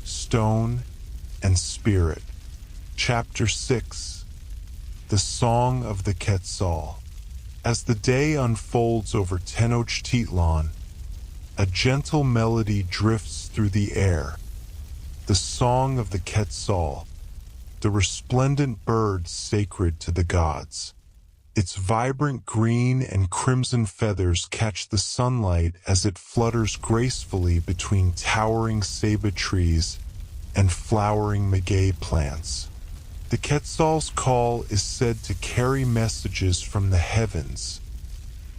stone, and spirit. Chapter 6: The Song of the Quetzal. As the day unfolds over Tenochtitlan, a gentle melody drifts through the air, the song of the Quetzal, the resplendent bird sacred to the gods. Its vibrant green and crimson feathers catch the sunlight as it flutters gracefully between towering ceiba trees and flowering maguey plants. The Quetzal's call is said to carry messages from the heavens,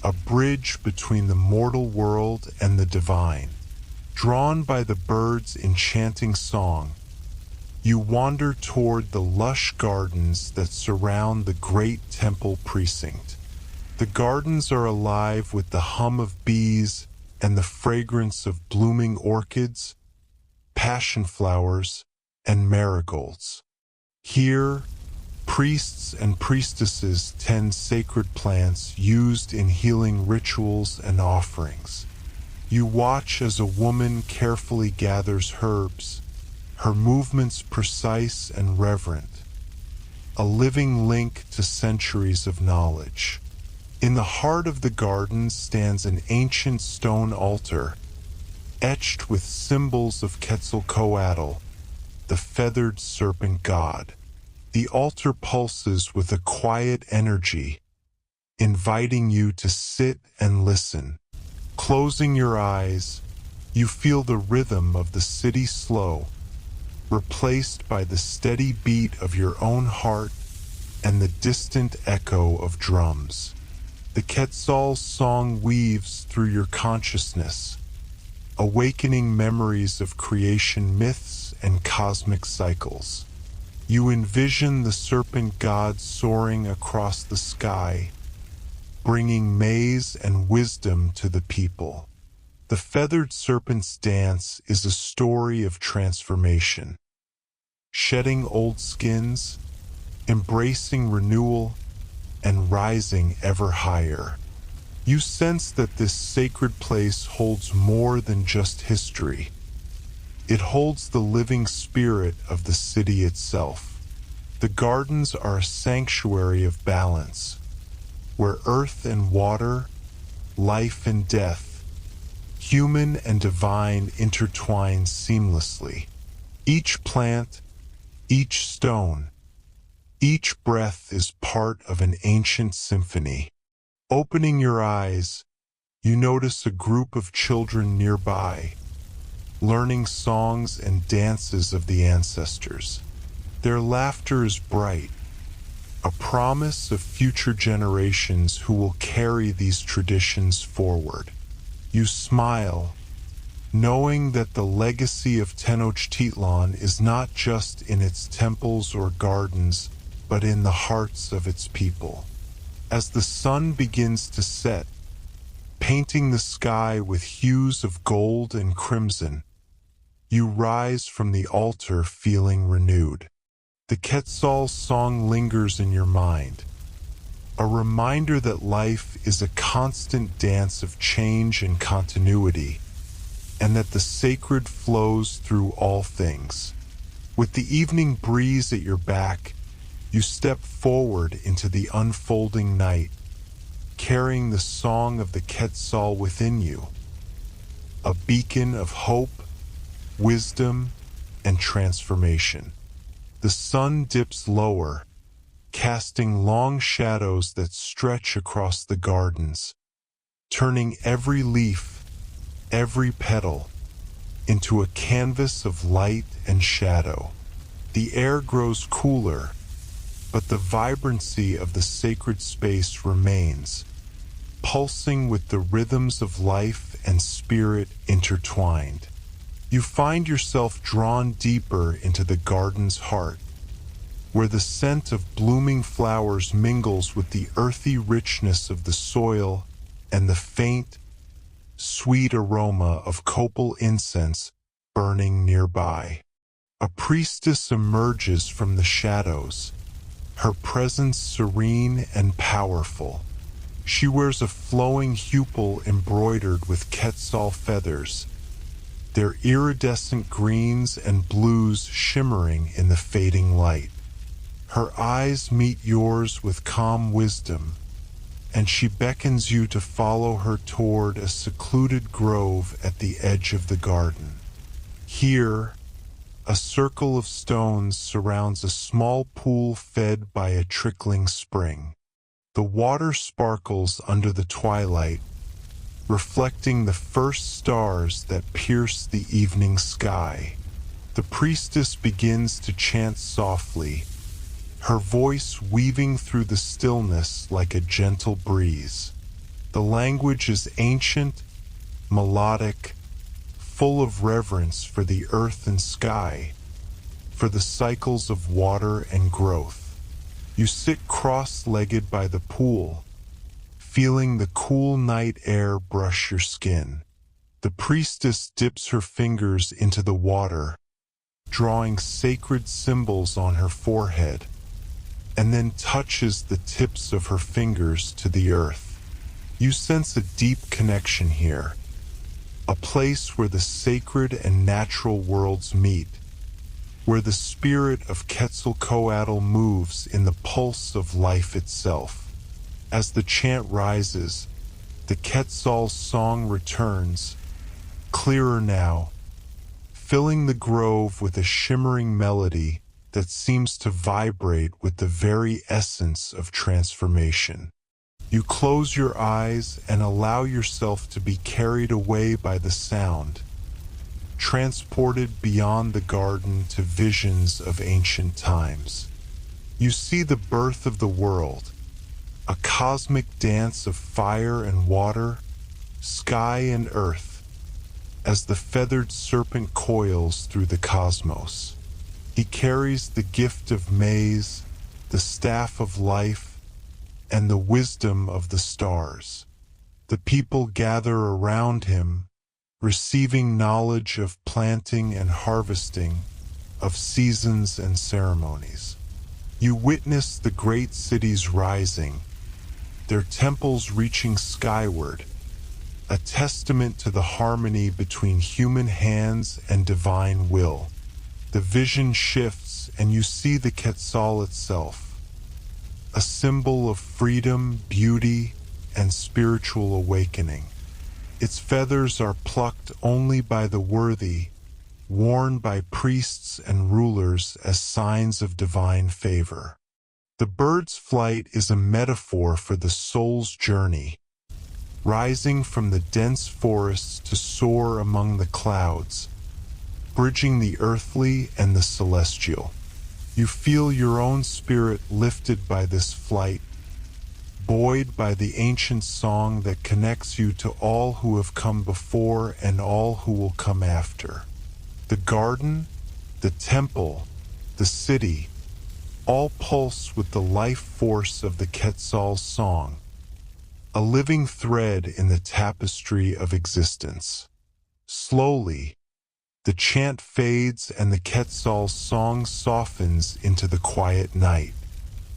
a bridge between the mortal world and the divine. Drawn by the bird's enchanting song, you wander toward the lush gardens that surround the great temple precinct. The gardens are alive with the hum of bees and the fragrance of blooming orchids, passion flowers, and marigolds. Here, priests and priestesses tend sacred plants used in healing rituals and offerings. You watch as a woman carefully gathers herbs, her movements precise and reverent, a living link to centuries of knowledge. In the heart of the garden stands an ancient stone altar, etched with symbols of Quetzalcoatl, the feathered serpent god. The altar pulses with a quiet energy, inviting you to sit and listen. Closing your eyes, you feel the rhythm of the city slow, replaced by the steady beat of your own heart and the distant echo of drums. The Quetzal's song weaves through your consciousness, awakening memories of creation myths and cosmic cycles. You envision the serpent god soaring across the sky, bringing maize and wisdom to the people. The feathered serpent's dance is a story of transformation, shedding old skins, embracing renewal, and rising ever higher. You sense that this sacred place holds more than just history. It holds the living spirit of the city itself. The gardens are a sanctuary of balance, where earth and water, life and death, human and divine intertwine seamlessly. Each plant, each stone, each breath is part of an ancient symphony. Opening your eyes, you notice a group of children nearby, learning songs and dances of the ancestors. Their laughter is bright, a promise of future generations who will carry these traditions forward. You smile, knowing that the legacy of Tenochtitlan is not just in its temples or gardens, but in the hearts of its people. As the sun begins to set, painting the sky with hues of gold and crimson, you rise from the altar feeling renewed. The Quetzal's song lingers in your mind, a reminder that life is a constant dance of change and continuity, and that the sacred flows through all things. With the evening breeze at your back, you step forward into the unfolding night, carrying the song of the Quetzal within you, a beacon of hope, wisdom, and transformation. The sun dips lower, casting long shadows that stretch across the gardens, turning every leaf, every petal, into a canvas of light and shadow. The air grows cooler, but the vibrancy of the sacred space remains, pulsing with the rhythms of life and spirit intertwined. You find yourself drawn deeper into the garden's heart, where the scent of blooming flowers mingles with the earthy richness of the soil and the faint, sweet aroma of copal incense burning nearby. A priestess emerges from the shadows, her presence serene and powerful. She wears a flowing huipil embroidered with Quetzal feathers, their iridescent greens and blues shimmering in the fading light. Her eyes meet yours with calm wisdom, and she beckons you to follow her toward a secluded grove at the edge of the garden. Here, a circle of stones surrounds a small pool fed by a trickling spring. The water sparkles under the twilight, reflecting the first stars that pierce the evening sky. The priestess begins to chant softly, her voice weaving through the stillness like a gentle breeze. The language is ancient, melodic, full of reverence for the earth and sky, for the cycles of water and growth. You sit cross-legged by the pool, feeling the cool night air brush your skin. The priestess dips her fingers into the water, drawing sacred symbols on her forehead, and then touches the tips of her fingers to the earth. You sense a deep connection here, a place where the sacred and natural worlds meet, where the spirit of Quetzalcoatl moves in the pulse of life itself. As the chant rises, the Quetzal's song returns, clearer now, filling the grove with a shimmering melody that seems to vibrate with the very essence of transformation. You close your eyes and allow yourself to be carried away by the sound, transported beyond the garden to visions of ancient times. You see the birth of the world, a cosmic dance of fire and water, sky and earth, as the feathered serpent coils through the cosmos. He carries the gift of maize, the staff of life, and the wisdom of the stars. The people gather around him, receiving knowledge of planting and harvesting, of seasons and ceremonies. You witness the great cities rising, their temples reaching skyward, a testament to the harmony between human hands and divine will. The vision shifts and you see the Quetzal itself, a symbol of freedom, beauty, and spiritual awakening. Its feathers are plucked only by the worthy, worn by priests and rulers as signs of divine favor. The bird's flight is a metaphor for the soul's journey, rising from the dense forests to soar among the clouds, bridging the earthly and the celestial. You feel your own spirit lifted by this flight, buoyed by the ancient song that connects you to all who have come before and all who will come after. The garden, the temple, the city, all pulse with the life force of the Quetzal's song, a living thread in the tapestry of existence. Slowly, the chant fades and the Quetzal's song softens into the quiet night.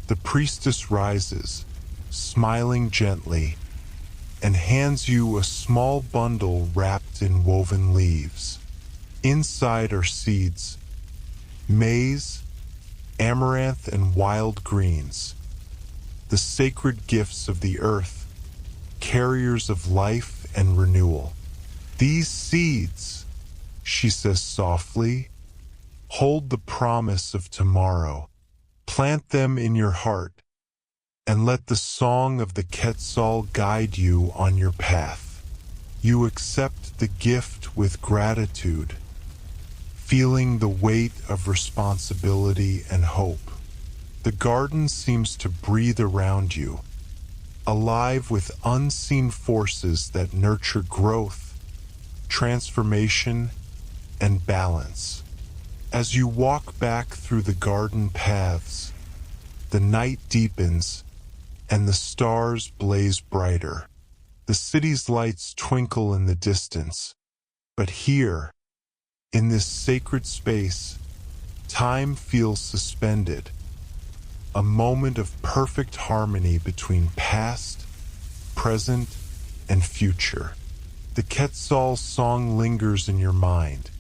The priestess rises, smiling gently, and hands you a small bundle wrapped in woven leaves. Inside are seeds, maize, amaranth, and wild greens, the sacred gifts of the earth, carriers of life and renewal. These seeds, she says softly, hold the promise of tomorrow. Plant them in your heart, and let the song of the Quetzal guide you on your path. You accept the gift with gratitude, feeling the weight of responsibility and hope. The garden seems to breathe around you, alive with unseen forces that nurture growth, transformation, and balance. As you walk back through the garden paths, the night deepens and the stars blaze brighter. The city's lights twinkle in the distance, but here, in this sacred space, time feels suspended, a moment of perfect harmony between past, present, and future. The Quetzal's song lingers in your mind,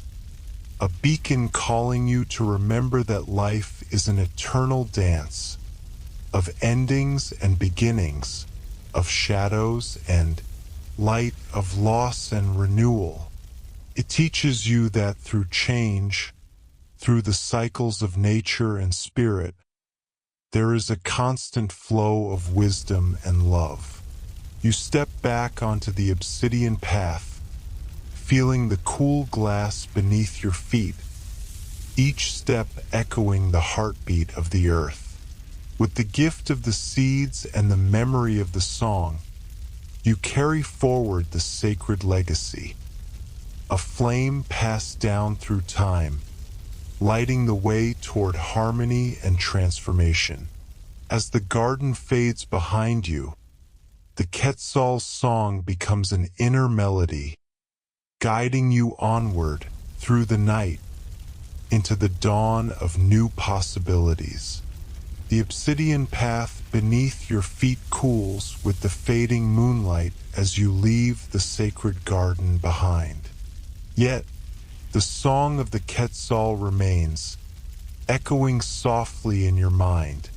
a beacon calling you to remember that life is an eternal dance of endings and beginnings, of shadows and light, of loss and renewal. It teaches you that through change, through the cycles of nature and spirit, there is a constant flow of wisdom and love. You step back onto the obsidian path, feeling the cool glass beneath your feet, each step echoing the heartbeat of the earth. With the gift of the seeds and the memory of the song, you carry forward the sacred legacy, a flame passed down through time, lighting the way toward harmony and transformation. As the garden fades behind you, the Quetzal's song becomes an inner melody, guiding you onward through the night into the dawn of new possibilities. The obsidian path beneath your feet cools with the fading moonlight as you leave the sacred garden behind. Yet, the song of the Quetzal remains, echoing softly in your mind,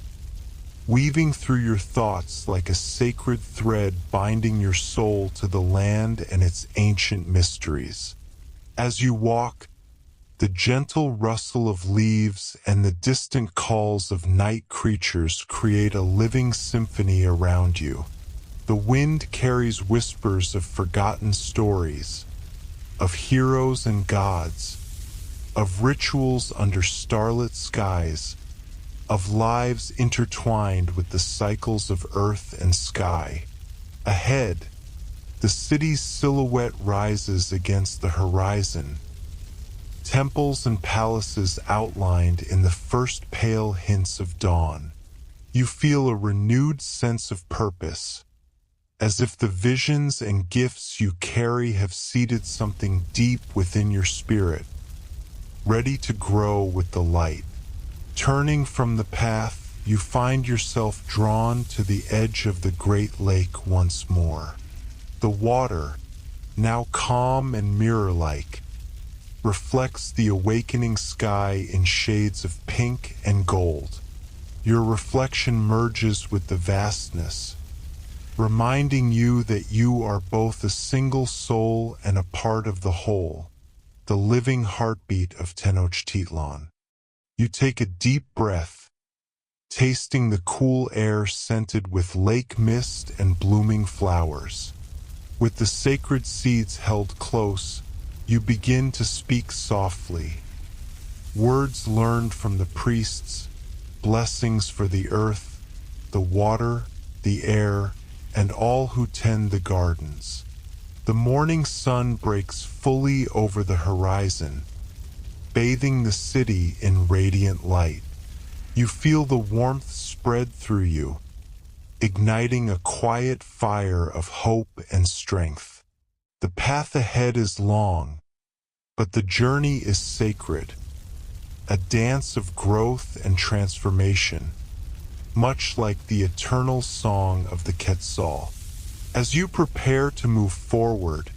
weaving through your thoughts like a sacred thread binding your soul to the land and its ancient mysteries. As you walk, the gentle rustle of leaves and the distant calls of night creatures create a living symphony around you. The wind carries whispers of forgotten stories, of heroes and gods, of rituals under starlit skies, of lives intertwined with the cycles of earth and sky. Ahead, the city's silhouette rises against the horizon, temples and palaces outlined in the first pale hints of dawn. You feel a renewed sense of purpose, as if the visions and gifts you carry have seeded something deep within your spirit, ready to grow with the light. Turning from the path, you find yourself drawn to the edge of the great lake once more. The water, now calm and mirror-like, reflects the awakening sky in shades of pink and gold. Your reflection merges with the vastness, reminding you that you are both a single soul and a part of the whole, the living heartbeat of Tenochtitlan. You take a deep breath, tasting the cool air scented with lake mist and blooming flowers. With the sacred seeds held close, you begin to speak softly. Words learned from the priests, blessings for the earth, the water, the air, and all who tend the gardens. The morning sun breaks fully over the horizon, bathing the city in radiant light. You feel the warmth spread through you, igniting a quiet fire of hope and strength. The path ahead is long, but the journey is sacred, a dance of growth and transformation, much like the eternal song of the Quetzal. As you prepare to move forward,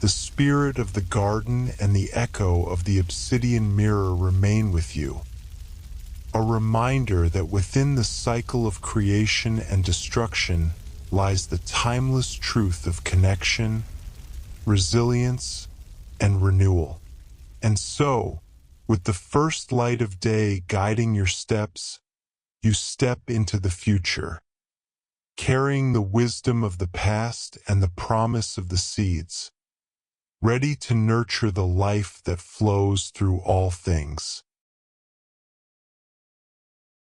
the spirit of the garden and the echo of the obsidian mirror remain with you, a reminder that within the cycle of creation and destruction lies the timeless truth of connection, resilience, and renewal. And so, with the first light of day guiding your steps, you step into the future, carrying the wisdom of the past and the promise of the seeds, ready to nurture the life that flows through all things.